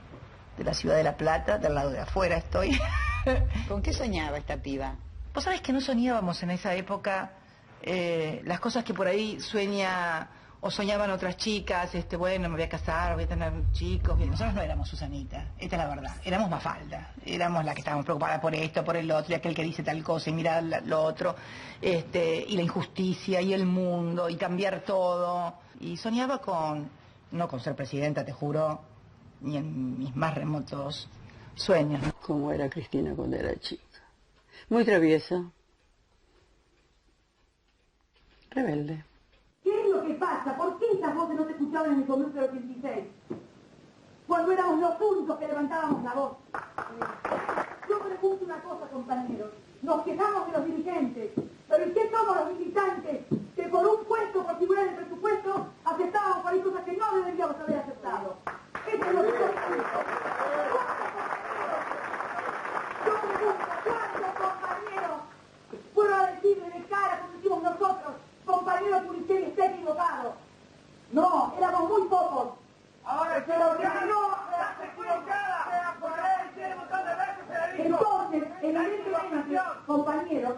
de la ciudad de La Plata, del lado de afuera estoy. ¿Con qué soñaba esta piba? Vos sabés que no soñábamos en esa época las cosas que por ahí soñaban otras chicas, bueno, me voy a casar, voy a tener chicos. Bien, nosotros no éramos Susanita, esta es la verdad, éramos Mafalda, éramos la que estábamos preocupada por esto, por el otro, y aquel que dice tal cosa y mira lo otro, y la injusticia y el mundo y cambiar todo. Y soñaba no con ser presidenta, te juro, ni en mis más remotos sueños. Como era Cristina cuando era chica, muy traviesa, rebelde. ¿Qué es lo que pasa? ¿Por qué esas voces no se escuchaban en el Congreso del 86? Cuando éramos los únicos que levantábamos la voz. Yo pregunto una cosa, compañeros. Nos quejamos de los dirigentes, pero ¿y qué somos los militantes que por un puesto, por figurar el presupuesto, aceptábamos por ahí cosas que no deberíamos haber aceptado? Eso es lo que yo pregunto. Yo pregunto, ¿cuántos compañeros puedo decirle de cara como decimos nosotros? Compañero Purichelli está equivocado. No, éramos muy pocos. Ahora, pero que no, está equivocada. Por ahí tiene un montón de veces se le que, compañeros,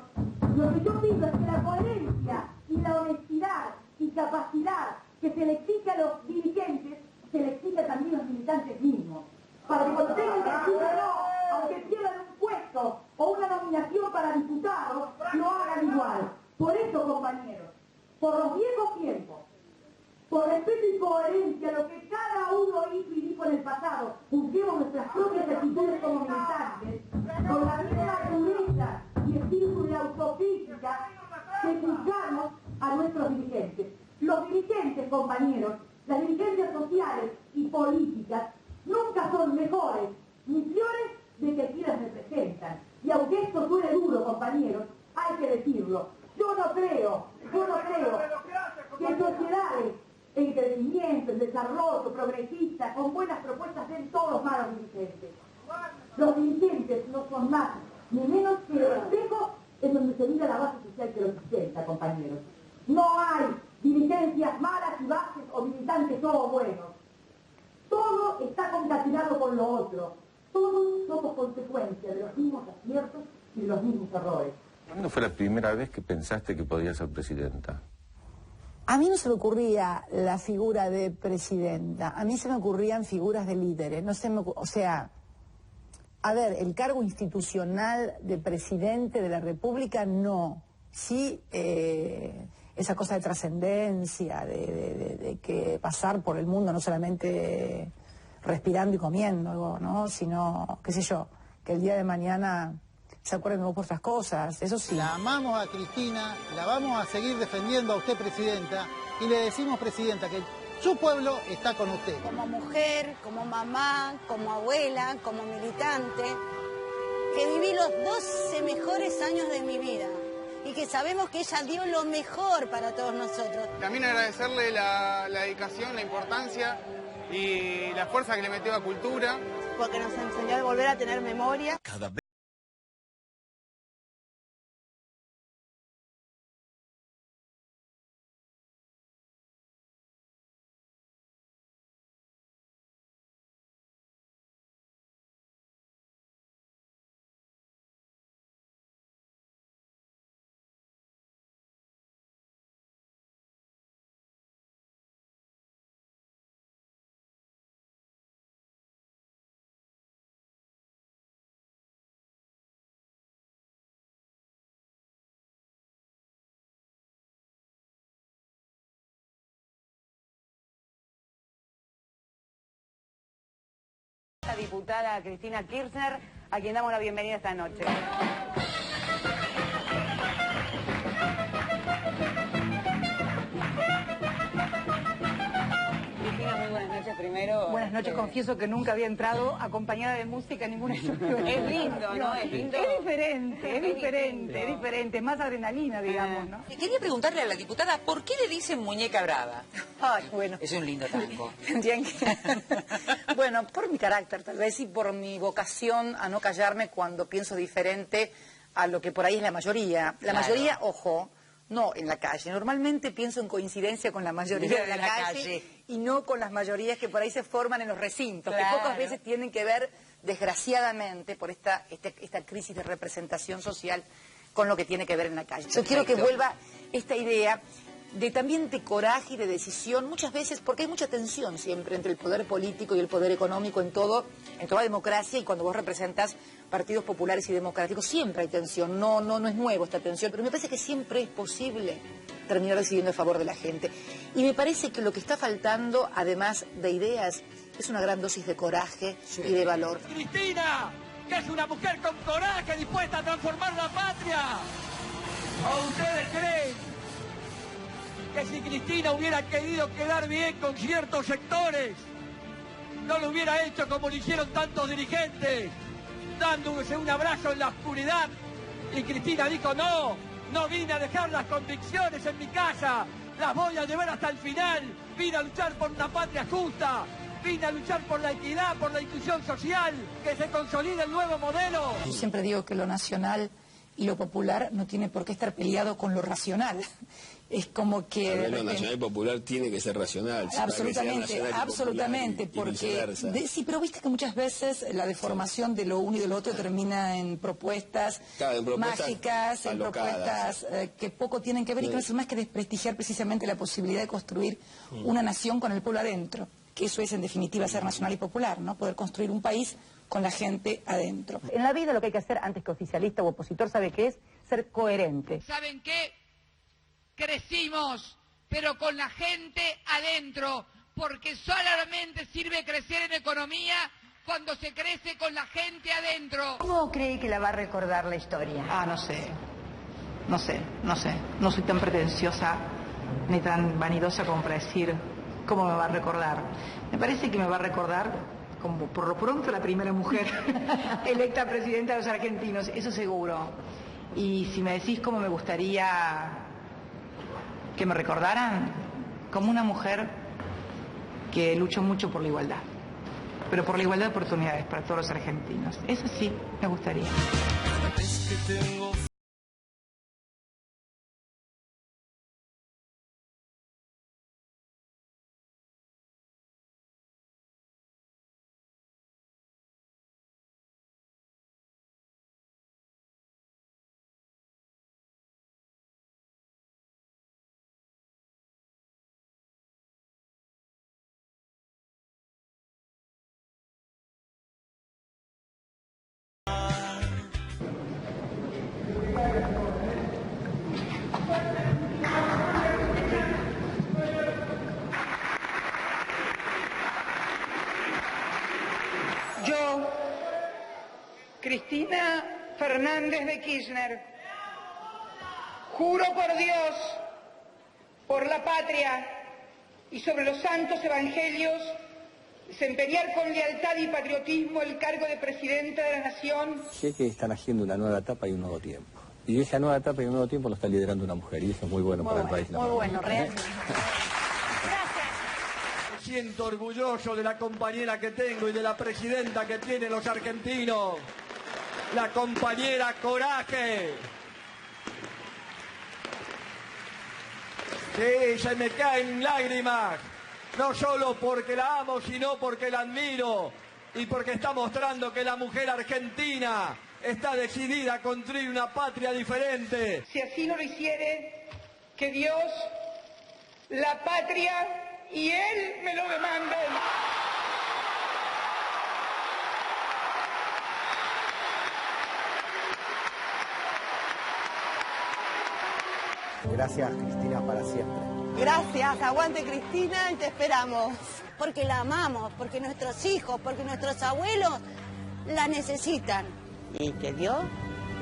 lo que yo pido es que la coherencia y la honestidad y capacidad que se le exige a los dirigentes, se le exige también a los militantes mismos. Para que cuando tengan que decir no, aunque pierdan un puesto o una nominación para diputados, lo hagan igual. Por eso, compañeros, por los viejos tiempos, por respeto y coherencia a lo que cada uno hizo y dijo en el pasado, juzguemos nuestras propias actitudes como militantes, con la misma dureza y espíritu de autocrítica que juzgamos a nuestros dirigentes. Los dirigentes, compañeros, las dirigencias sociales y políticas, nunca son mejores ni peores de que quienes representan. Y aunque esto suene duro, compañeros, hay que decirlo. Yo no creo que sociedades en crecimiento, en desarrollo, progresistas, con buenas propuestas, den todos malos dirigentes. Los dirigentes no son más ni menos que el espejo en donde se mira la base social que los sustenta, compañeros. No hay dirigencias malas y bases o militantes todos buenos. Todo está concatenado con lo otro. Todos somos consecuencia de los mismos aciertos y de los mismos errores. ¿Cuándo fue la primera vez que pensaste que podías ser presidenta? A mí no se me ocurría la figura de presidenta, a mí se me ocurrían figuras de líderes, o sea, a ver, el cargo institucional de presidente de la República no, sí esa cosa de trascendencia, de que pasar por el mundo no solamente respirando y comiendo, ¿no? Sino, qué sé yo, que el día de mañana se acuerden de vos por otras cosas, eso sí. La amamos a Cristina, la vamos a seguir defendiendo a usted, presidenta, y le decimos, presidenta, que su pueblo está con usted. Como mujer, como mamá, como abuela, como militante, que viví los 12 mejores años de mi vida y que sabemos que ella dio lo mejor para todos nosotros. También agradecerle la dedicación, la importancia y la fuerza que le metió a cultura. Porque nos enseñó a volver a tener memoria. Cada vez La diputada Cristina Kirchner, a quien damos la bienvenida esta noche. Cristina, muy buenas noches primero. Buenas noches, confieso que nunca había entrado acompañada de música en ninguna estructura. Es lindo, ¿no? Es lindo. Es diferente, más adrenalina, digamos, ¿no? Quería preguntarle a la diputada, ¿por qué le dicen muñeca brava? Ay, bueno. Es un lindo tango. Tendrían que... Bueno, por mi carácter, tal vez, y por mi vocación a no callarme cuando pienso diferente a lo que por ahí es la mayoría. La mayoría, ojo, no en la calle. Normalmente pienso en coincidencia con la mayoría de la calle y no con las mayorías que por ahí se forman en los recintos, que pocas veces tienen que ver, desgraciadamente, por esta crisis de representación social con lo que tiene que ver en la calle. Yo quiero que vuelva esta idea también de coraje y de decisión, muchas veces, porque hay mucha tensión siempre entre el poder político y el poder económico en toda democracia, y cuando vos representas partidos populares y democráticos siempre hay tensión, no es nuevo esta tensión, pero me parece que siempre es posible terminar decidiendo a favor de la gente. Y me parece que lo que está faltando, además de ideas, es una gran dosis de coraje y de valor. Cristina, que es una mujer con coraje, dispuesta a transformar la patria. ¿O ustedes creen que si Cristina hubiera querido quedar bien con ciertos sectores, no lo hubiera hecho como lo hicieron tantos dirigentes, dándose un abrazo en la oscuridad? Y Cristina dijo, no vine a dejar las convicciones en mi casa, las voy a llevar hasta el final, vine a luchar por una patria justa, vine a luchar por la equidad, por la inclusión social, que se consolide el nuevo modelo. Yo siempre digo que lo nacional y lo popular no tiene por qué estar peleado con lo racional. Es como que... A ver, lo nacional y popular tiene que ser racional. Absolutamente, absolutamente, porque... sí, pero viste que muchas veces la deformación de lo uno y de lo otro termina en propuestas, mágicas, en propuestas que poco tienen que ver y que no es más que desprestigiar precisamente la posibilidad de construir una nación con el pueblo adentro, que eso es en definitiva ser nacional y popular, ¿no? Poder construir un país con la gente adentro. En la vida lo que hay que hacer antes que oficialista o opositor, ¿sabe qué es? Ser coherente. ¿Saben qué? Crecimos, pero con la gente adentro, porque solamente sirve crecer en economía cuando se crece con la gente adentro. ¿Cómo cree que la va a recordar la historia? Ah, no sé. No soy tan pretenciosa ni tan vanidosa como para decir cómo me va a recordar. Me parece que me va a recordar como por lo pronto la primera mujer electa presidenta de los argentinos, eso seguro. Y si me decís cómo me gustaría que me recordaran, como una mujer que luchó mucho por la igualdad, pero por la igualdad de oportunidades para todos los argentinos. Eso sí, me gustaría. Yo, Cristina Fernández de Kirchner, juro por Dios, por la patria y sobre los santos evangelios, desempeñar con lealtad y patriotismo el cargo de Presidenta de la Nación. Sé que están haciendo una nueva etapa y un nuevo tiempo. Y esa nueva etapa y un nuevo tiempo lo está liderando una mujer, y eso es muy bueno para el país. Muy bueno, realmente. Me siento orgulloso de la compañera que tengo y de la presidenta que tienen los argentinos, la compañera Coraje. Sí, se me caen lágrimas, no solo porque la amo, sino porque la admiro y porque está mostrando que la mujer argentina está decidida a construir una patria diferente. Si así no lo hiciere, que Dios, la patria y Él me lo demanden. Gracias, Cristina, para siempre. Gracias, aguante Cristina y te esperamos. Porque la amamos, porque nuestros hijos, porque nuestros abuelos la necesitan. Y que Dios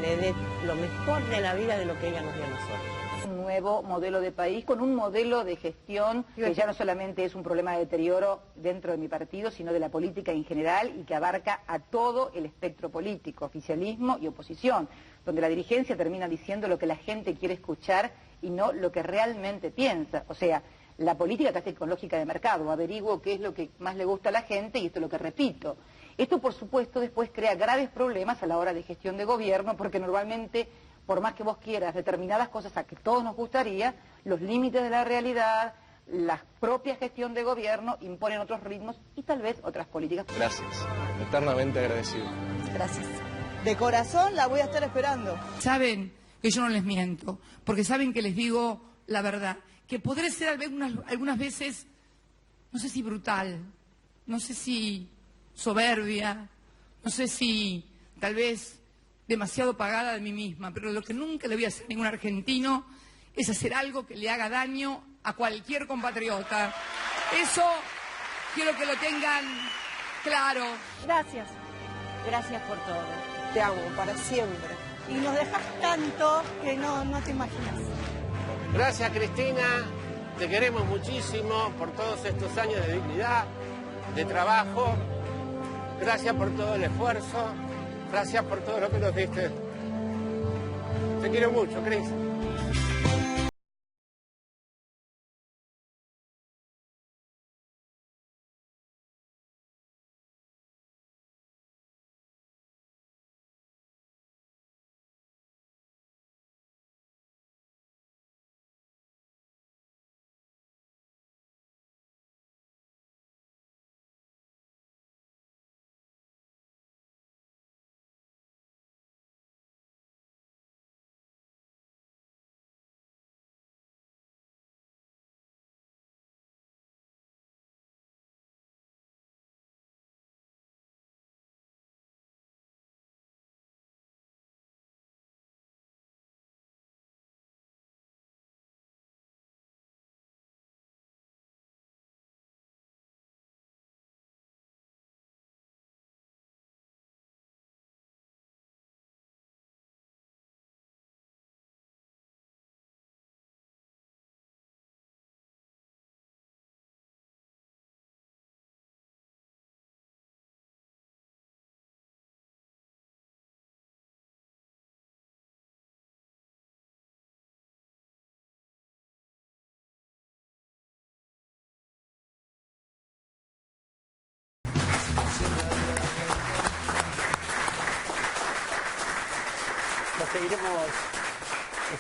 le dé lo mejor de la vida de lo que ella nos dio a nosotros. Un nuevo modelo de país con un modelo de gestión que ya no solamente es un problema de deterioro dentro de mi partido, sino de la política en general y que abarca a todo el espectro político, oficialismo y oposición, donde la dirigencia termina diciendo lo que la gente quiere escuchar y no lo que realmente piensa. O sea, la política casi con lógica de mercado, averiguo qué es lo que más le gusta a la gente y esto es lo que repito. Esto, por supuesto, después crea graves problemas a la hora de gestión de gobierno, porque normalmente, por más que vos quieras determinadas cosas a que todos nos gustaría, los límites de la realidad, la propia gestión de gobierno imponen otros ritmos y tal vez otras políticas. Gracias, eternamente agradecido. Gracias. De corazón la voy a estar esperando. Saben que yo no les miento, porque saben que les digo la verdad, que podré ser algunas veces, no sé si brutal, no sé si soberbia, no sé si tal vez demasiado pagada de mí misma, pero lo que nunca le voy a hacer a ningún argentino es hacer algo que le haga daño a cualquier compatriota. Eso quiero que lo tengan claro. Gracias. Gracias por todo. Te amo para siempre. Y nos dejas tanto que no te imaginas. Gracias, Cristina. Te queremos muchísimo por todos estos años de dignidad, de trabajo. Gracias por todo el esfuerzo. Gracias por todo lo que nos diste. Te quiero mucho, Cris.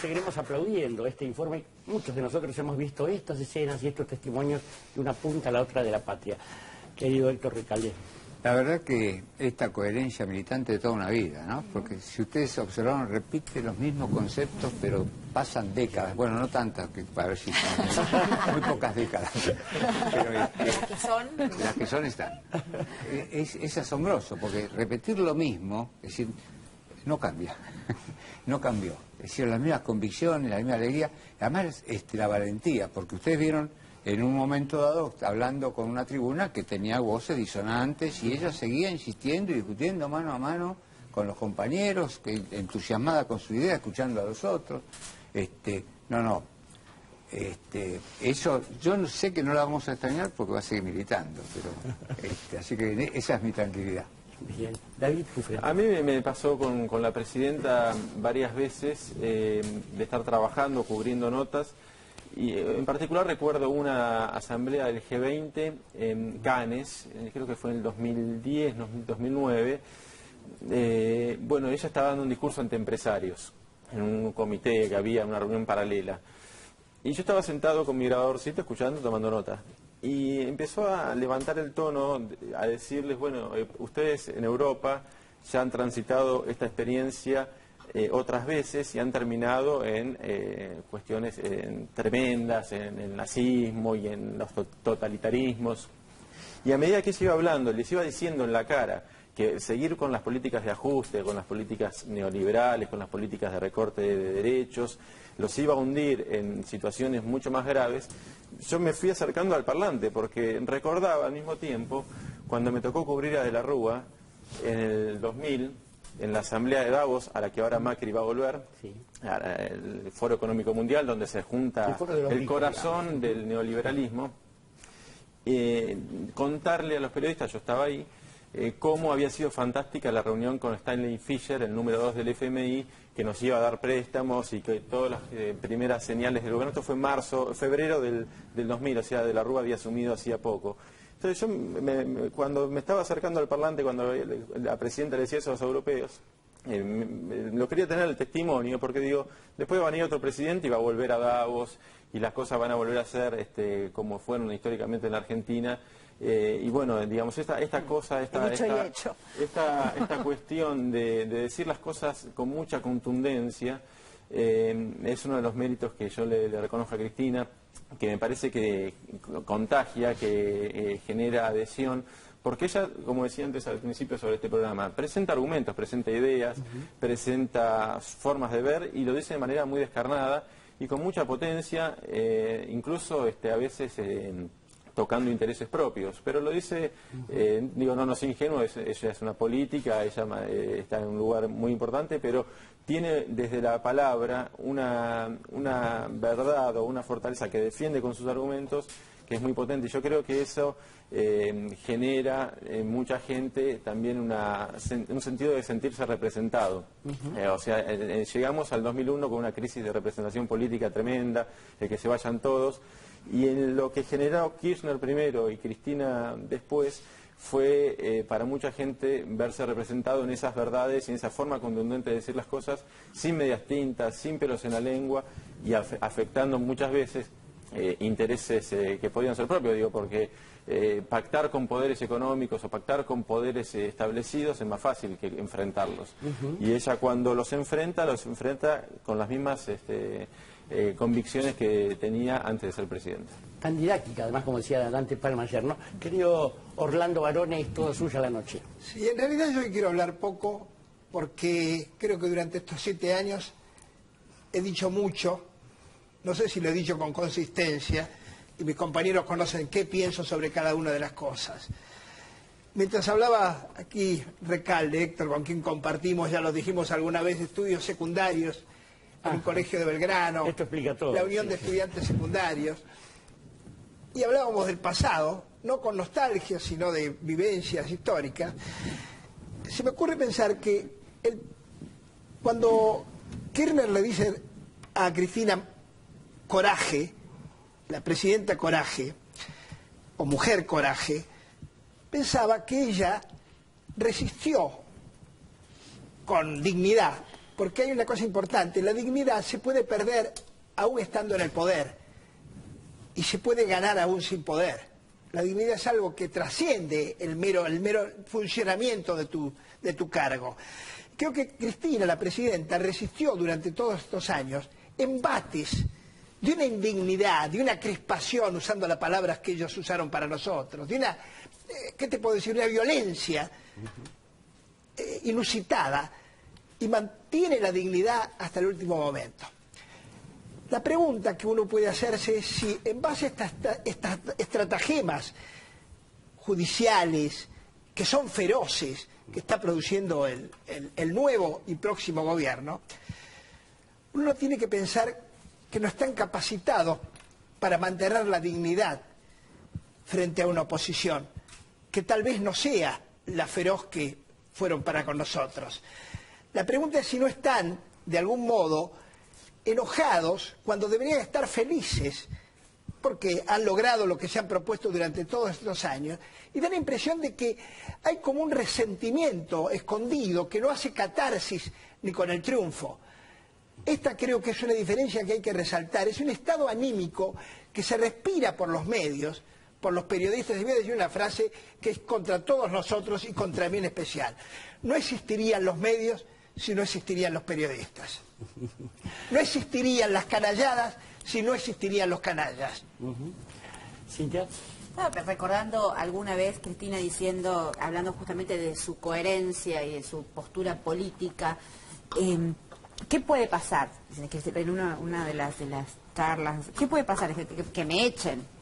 seguiremos aplaudiendo este informe. Muchos de nosotros hemos visto estas escenas y estos testimonios de una punta a la otra de la patria. Querido Héctor Recalde. La verdad que esta coherencia militante de toda una vida, ¿no? Porque si ustedes observaron, repite los mismos conceptos, pero pasan décadas. Bueno, no tantas, que para ver si son muy pocas décadas. Pero las que son están. Es asombroso, porque repetir lo mismo, es decir, no cambia, no cambió. Es decir, las mismas convicciones, la misma alegría, además la valentía, porque ustedes vieron en un momento dado hablando con una tribuna que tenía voces disonantes y ella seguía insistiendo y discutiendo mano a mano con los compañeros, entusiasmada con su idea, escuchando a los otros. Eso yo no sé que no la vamos a extrañar porque va a seguir militando, pero así que esa es mi tranquilidad. Bien. David Cufré. A mí me pasó con la presidenta varias veces de estar trabajando, cubriendo notas, y en particular recuerdo una asamblea del G20 en Cannes, creo que fue en el 2010, 2009. Bueno, ella estaba dando un discurso ante empresarios, en un comité que había, una reunión paralela. Y yo estaba sentado con mi grabadorcito, escuchando, tomando nota. Y empezó a levantar el tono, a decirles, bueno, ustedes en Europa ya han transitado esta experiencia otras veces y han terminado en cuestiones tremendas, en el nazismo y en los totalitarismos. Y a medida que se iba hablando, les iba diciendo en la cara que seguir con las políticas de ajuste, con las políticas neoliberales, con las políticas de recorte de derechos, los iba a hundir en situaciones mucho más graves. Yo me fui acercando al parlante porque recordaba al mismo tiempo cuando me tocó cubrir a De la Rúa en el 2000, en la asamblea de Davos, a la que ahora Macri va a volver, sí, el Foro Económico Mundial, donde se junta el corazón del neoliberalismo, contarle a los periodistas, yo estaba ahí, cómo había sido fantástica la reunión con Stanley Fischer, el número 2 del FMI, que nos iba a dar préstamos y que todas las primeras señales del gobierno, esto fue febrero del 2000, o sea, De la Rúa había asumido hacía poco. Entonces yo, cuando me estaba acercando al parlante, cuando la presidenta le decía eso a los europeos, lo quería tener el testimonio, porque digo, después va a venir otro presidente y va a volver a Davos, y las cosas van a volver a ser como fueron históricamente en la Argentina. Y bueno, digamos, esta cuestión de decir las cosas con mucha contundencia es uno de los méritos que yo le reconozco a Cristina, que me parece que contagia, que genera adhesión, porque ella, como decía antes al principio sobre este programa, presenta argumentos, presenta ideas, presenta formas de ver y lo dice de manera muy descarnada y con mucha potencia, incluso a veces tocando intereses propios, pero lo dice, no es ingenuo, ella es una política, ella está en un lugar muy importante, pero tiene desde la palabra una verdad o una fortaleza que defiende con sus argumentos que es muy potente. Y yo creo que eso genera en mucha gente también un sentido de sentirse representado. Llegamos al 2001 con una crisis de representación política tremenda, de que se vayan todos, y en lo que generó Kirchner primero y Cristina después fue para mucha gente verse representado en esas verdades y en esa forma contundente de decir las cosas, sin medias tintas, sin pelos en la lengua y afectando muchas veces intereses que podían ser propios, porque pactar con poderes económicos o pactar con poderes establecidos es más fácil que enfrentarlos. Y ella cuando los enfrenta con las mismas convicciones que tenía antes de ser presidente. Tan didáctica, además, como decía Dante Palma ayer, ¿no? Querido Orlando Barone, es todo suya la noche. Sí, en realidad yo hoy quiero hablar poco porque creo que durante estos 7 años he dicho mucho, no sé si lo he dicho con consistencia, y mis compañeros conocen qué pienso sobre cada una de las cosas. Mientras hablaba aquí Recalde, Héctor, con quien compartimos, ya lo dijimos alguna vez, estudios secundarios en un colegio de Belgrano, esto explica todo, la Unión de Estudiantes Secundarios, y hablábamos del pasado, no con nostalgia, sino de vivencias históricas. Se me ocurre pensar que cuando Kirchner le dice a Cristina Coraje, la presidenta Coraje, o mujer Coraje, pensaba que ella resistió con dignidad porque hay una cosa importante, la dignidad se puede perder aún estando en el poder y se puede ganar aún sin poder. La dignidad es algo que trasciende el mero funcionamiento de tu cargo. Creo que Cristina, la presidenta, resistió durante todos estos años embates de una indignidad, de una crispación, usando las palabras que ellos usaron para nosotros, de una, ¿qué te puedo decir?, una violencia inusitada, y mantiene la dignidad hasta el último momento. La pregunta que uno puede hacerse es si, en base a estas estratagemas judiciales que son feroces, que está produciendo el nuevo y próximo gobierno, uno tiene que pensar que no están capacitados para mantener la dignidad frente a una oposición, que tal vez no sea la feroz que fueron para con nosotros. La pregunta es si no están, de algún modo, enojados cuando deberían estar felices porque han logrado lo que se han propuesto durante todos estos años, y da la impresión de que hay como un resentimiento escondido que no hace catarsis ni con el triunfo. Esta creo que es una diferencia que hay que resaltar, es un estado anímico que se respira por los medios, por los periodistas, y voy a decir una frase que es contra todos nosotros y contra mí en especial. No existirían los medios si no existirían los periodistas. No existirían las canalladas si no existirían los canallas. ¿Cintia? Estaba recordando alguna vez Cristina diciendo, hablando justamente de su coherencia y de su postura política, ¿qué puede pasar? En una de las charlas, ¿qué puede pasar? Que me echen.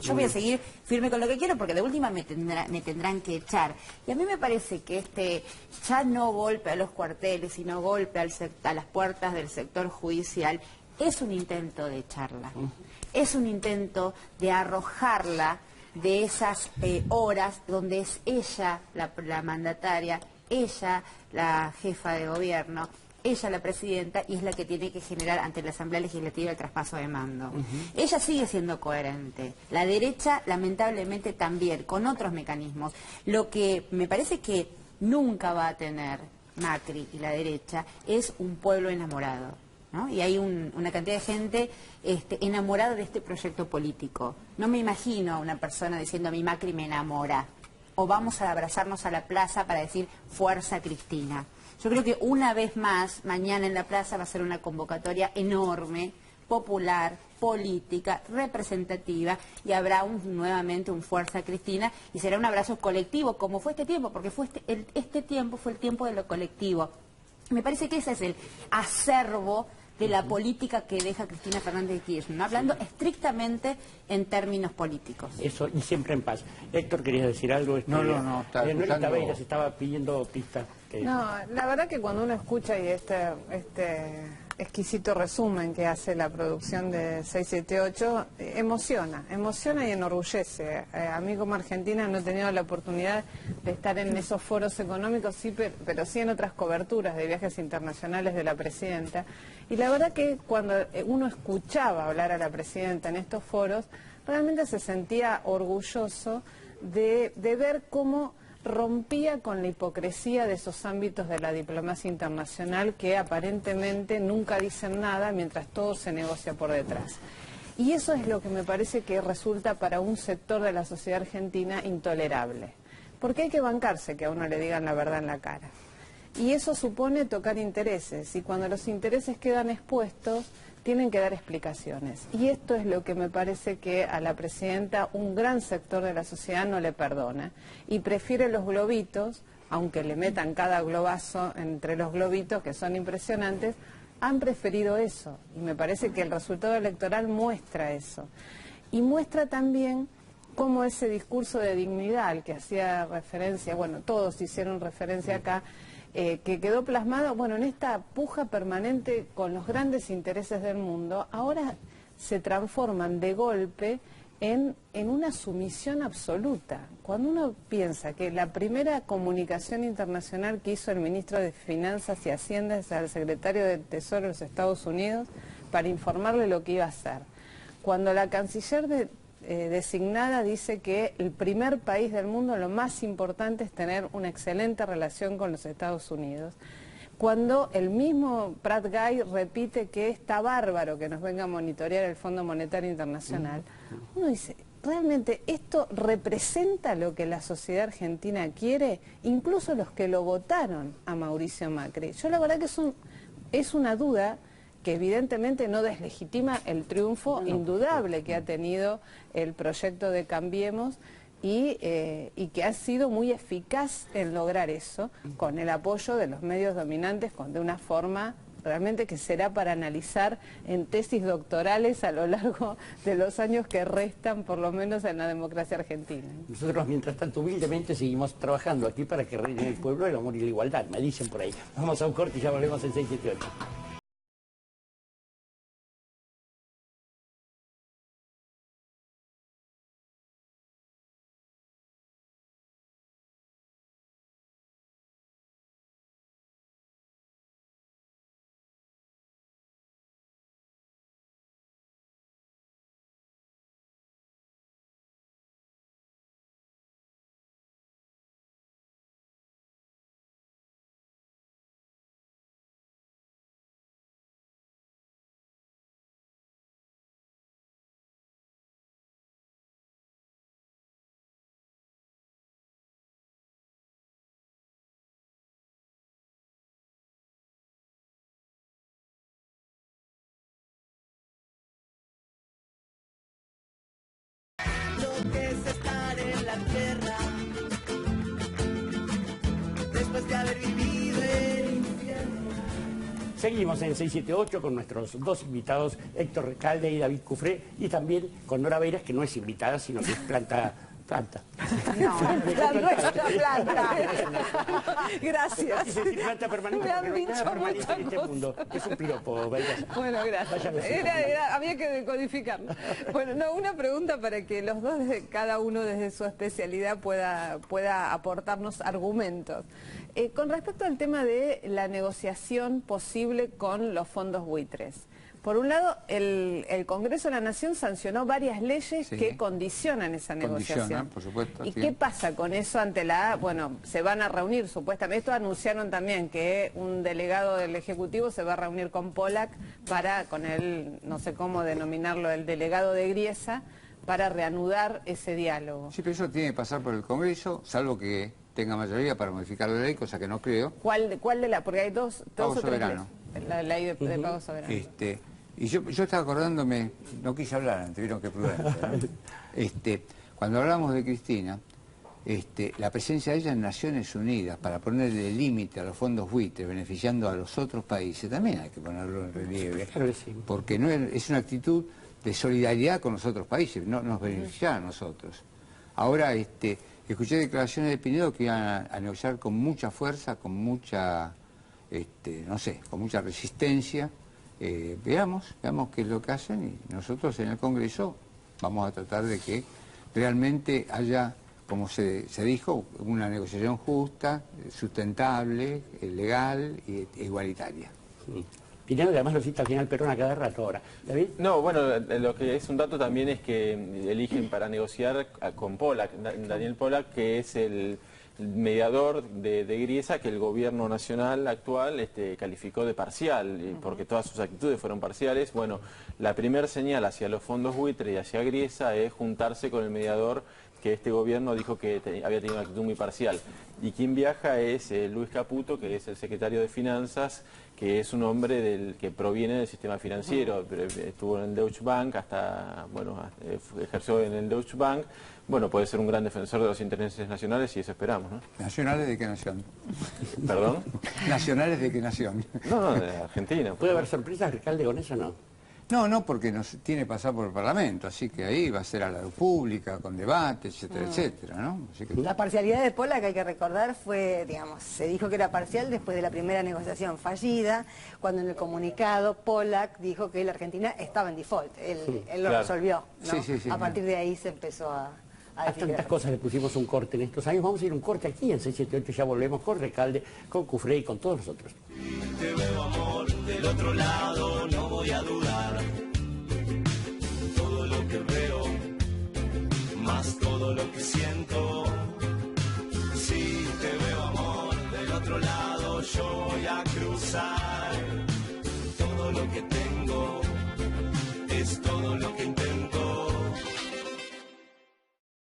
Yo voy a seguir firme con lo que quiero porque de última me tendrán que echar. Y a mí me parece que ya no golpe a los cuarteles, sino golpe a las puertas del sector judicial, es un intento de echarla. Es un intento de arrojarla de esas horas donde es ella la mandataria, ella la jefa de gobierno, ella la presidenta, y es la que tiene que generar ante la Asamblea Legislativa el traspaso de mando. Ella sigue siendo coherente. La derecha, lamentablemente, también, con otros mecanismos. Lo que me parece que nunca va a tener Macri y la derecha es un pueblo enamorado, ¿no? Y hay una cantidad de gente enamorada de este proyecto político. No me imagino a una persona diciendo a mí Macri me enamora, o vamos a abrazarnos a la plaza para decir fuerza Cristina. Yo creo que una vez más, mañana en la plaza va a ser una convocatoria enorme, popular, política, representativa, y habrá nuevamente un Fuerza Cristina, y será un abrazo colectivo, como fue este tiempo, porque fue este tiempo fue el tiempo de lo colectivo. Me parece que ese es el acervo de la política que deja Cristina Fernández de Kirchner, ¿no? Hablando estrictamente en términos políticos. Eso, y siempre en paz. Héctor, ¿querías decir algo? No. Noelia Taveira se estaba pidiendo pista. No, la verdad que cuando uno escucha y este exquisito resumen que hace la producción de 678, emociona y enorgullece. A mí como argentina no he tenido la oportunidad de estar en esos foros económicos, sí, pero sí en otras coberturas de viajes internacionales de la presidenta. Y la verdad que cuando uno escuchaba hablar a la presidenta en estos foros, realmente se sentía orgulloso de ver cómo rompía con la hipocresía de esos ámbitos de la diplomacia internacional que aparentemente nunca dicen nada mientras todo se negocia por detrás. Y eso es lo que me parece que resulta para un sector de la sociedad argentina intolerable, porque hay que bancarse que a uno le digan la verdad en la cara. Y eso supone tocar intereses, y cuando los intereses quedan expuestos, tienen que dar explicaciones. Y esto es lo que me parece que a la presidenta un gran sector de la sociedad no le perdona. Y prefiere los globitos, aunque le metan cada globazo entre los globitos, que son impresionantes, han preferido eso. Y me parece que el resultado electoral muestra eso. Y muestra también cómo ese discurso de dignidad al que hacía referencia, bueno, todos hicieron referencia acá, que quedó plasmado, bueno, en esta puja permanente con los grandes intereses del mundo, ahora se transforman de golpe en una sumisión absoluta. Cuando uno piensa que la primera comunicación internacional que hizo el ministro de Finanzas y Hacienda es al secretario de Tesoro de los Estados Unidos para informarle lo que iba a hacer, cuando la canciller designada dice que el primer país del mundo, lo más importante es tener una excelente relación con los Estados Unidos. cuando el mismo Prat Guy repite que está bárbaro que nos venga a monitorear el Fondo Monetario Internacional, uno dice, ¿realmente esto representa lo que la sociedad argentina quiere? Incluso los que lo votaron a Mauricio Macri. Yo la verdad que es una duda que evidentemente no deslegitima el triunfo indudable que ha tenido el proyecto de Cambiemos y que ha sido muy eficaz en lograr eso, con el apoyo de los medios dominantes, de una forma realmente que será para analizar en tesis doctorales a lo largo de los años que restan, por lo menos en la democracia argentina. Nosotros, mientras tanto, humildemente seguimos trabajando aquí para que reine el pueblo el amor y la igualdad, me dicen por ahí. Vamos a un corte y ya volvemos en 678. Que es estar en la tierra después de haber vivido el infierno. Seguimos en 678 con nuestros dos invitados, Héctor Recalde y David Cufré, y también con Nora Beiras, que no es invitada, sino que es planta. No, la nuestra planta. Gracias. Quise decir planta permanente me han porque no hay dicho nada permanente muchas en este cosas. mundo. Es un piropo, Beiras. Bueno, gracias. Había que decodificarlo. Bueno, no, una pregunta para que los dos, cada uno desde su especialidad, pueda aportarnos argumentos. Con respecto al tema de la negociación posible con los fondos buitres. Por un lado, el Congreso de la Nación sancionó varias leyes que condicionan esa negociación. Por supuesto. ¿Y qué pasa con eso ante se van a reunir supuestamente? Esto anunciaron también que un delegado del Ejecutivo se va a reunir con Pollack con el, no sé cómo denominarlo, el delegado de Griesa, para reanudar ese diálogo. Sí, pero eso tiene que pasar por el Congreso, salvo que tenga mayoría para modificar la ley, cosa que no creo. ¿Cuál de la? Porque hay dos Pago o tres soberano. leyes. La ley de pago soberano. Y yo estaba acordándome, no quise hablar, tuvieron que prudencia, ¿no? Cuando hablamos de Cristina, la presencia de ella en Naciones Unidas para ponerle límite a los fondos buitres, beneficiando a los otros países, también hay que ponerlo en relieve, porque no es una actitud de solidaridad con los otros países, no nos beneficia a nosotros. Ahora, escuché declaraciones de Pinedo que iban a negociar con mucha fuerza, con mucha, con mucha resistencia. Veamos qué es lo que hacen y nosotros en el Congreso vamos a tratar de que realmente haya, como se dijo, una negociación justa, sustentable, legal e igualitaria. Pinedo, además lo cita al final Perón a cada rato ahora. ¿David? No, bueno, lo que es un dato también es que eligen para negociar con Pollack, Daniel Pollack, que es el mediador de Griesa, que el gobierno nacional actual calificó de parcial, porque todas sus actitudes fueron parciales. Bueno, la primera señal hacia los fondos buitre y hacia Griesa es juntarse con el mediador que este gobierno dijo que había tenido una actitud muy parcial. Y quien viaja es Luis Caputo, que es el secretario de Finanzas, que es un hombre que proviene del sistema financiero, estuvo en el Deutsche Bank, ejerció en el Deutsche Bank. Bueno, puede ser un gran defensor de los intereses nacionales y eso esperamos, ¿no? ¿Nacionales de qué nación? ¿Perdón? ¿Nacionales de qué nación? No, de Argentina. ¿Puede haber sorpresas, Recalde, con eso o no? No, porque nos tiene que pasar por el Parlamento, así que ahí va a ser a la pública, con debates, etcétera, etcétera, ¿no? Así que... La parcialidad de Pollack, que hay que recordar, fue, se dijo que era parcial después de la primera negociación fallida, cuando en el comunicado Pollack dijo que la Argentina estaba en default, él lo resolvió, ¿no? Sí, a partir de ahí se empezó a tantas cosas, le pusimos un corte en estos años. Vamos a ir un corte aquí en 678, ya volvemos con Recalde, con Cufré y con todos nosotros. Te veo, amor, del otro lado, no voy a dudar. Todo lo que veo, más todo lo que siento. Si te veo, amor, del otro lado, yo voy a cruzar. Todo lo que tengo es todo lo que intento.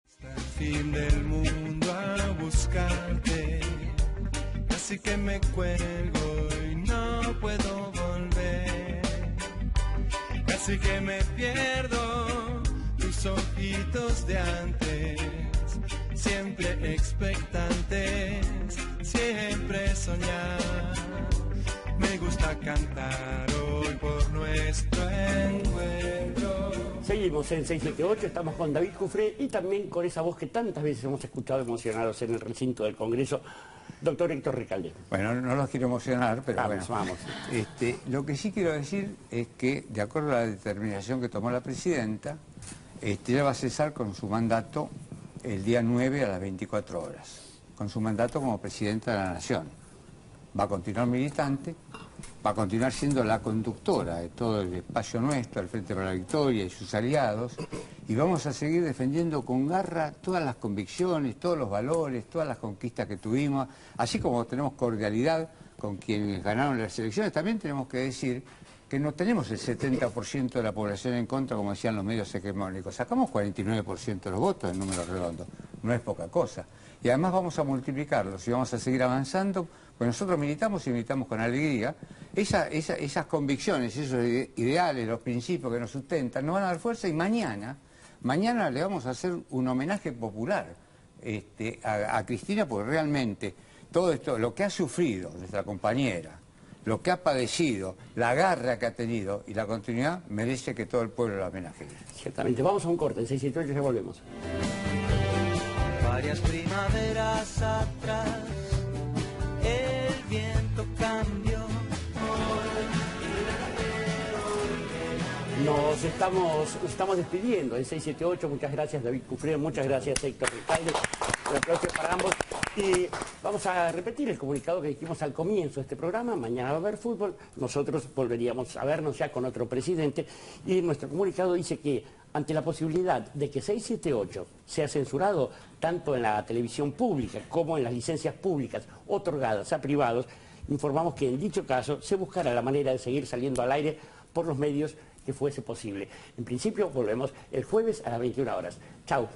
Hasta el fin del mundo a buscarte, casi que me cuelgo y no puedo volver. Casi que me pierdo tus ojitos de antes, siempre expectantes, siempre soñar. Me gusta cantar hoy por nuestro encuentro. Seguimos en 678, estamos con David Cufré y también con esa voz que tantas veces hemos escuchado emocionados en el recinto del Congreso, doctor Héctor Recalde. Bueno, no los quiero emocionar, pero vamos. Lo que sí quiero decir es que, de acuerdo a la determinación que tomó la presidenta, ella va a cesar con su mandato el día 9 a las 24 horas, con su mandato como presidenta de la Nación. Va a continuar militante, va a continuar siendo la conductora de todo el espacio nuestro, el Frente para la Victoria y sus aliados, y vamos a seguir defendiendo con garra todas las convicciones, todos los valores, todas las conquistas que tuvimos, así como tenemos cordialidad con quienes ganaron las elecciones, también tenemos que decir que no tenemos el 70% de la población en contra, como decían los medios hegemónicos. Sacamos 49% de los votos en número redondo, no es poca cosa. Y además vamos a multiplicarlos y vamos a seguir avanzando, pues nosotros militamos y militamos con alegría. Esas convicciones, esos ideales, los principios que nos sustentan, nos van a dar fuerza y mañana le vamos a hacer un homenaje popular a Cristina, porque realmente todo esto, lo que ha sufrido nuestra compañera, lo que ha padecido, la garra que ha tenido y la continuidad, merece que todo el pueblo la homenaje. Ciertamente. Vamos a un corte, en 678 ya volvemos. Varias primaveras atrás, el viento cambió. Nos estamos despidiendo en 678. Muchas gracias, David Cufré. Muchas gracias, Héctor Recalde. Un aplauso para ambos. Y vamos a repetir el comunicado que dijimos al comienzo de este programa. Mañana va a haber fútbol. Nosotros volveríamos a vernos ya con otro presidente. Y nuestro comunicado dice que ante la posibilidad de que 678 sea censurado tanto en la televisión pública como en las licencias públicas otorgadas a privados, informamos que en dicho caso se buscará la manera de seguir saliendo al aire por los medios que fuese posible. En principio volvemos el jueves a las 21 horas. Chau.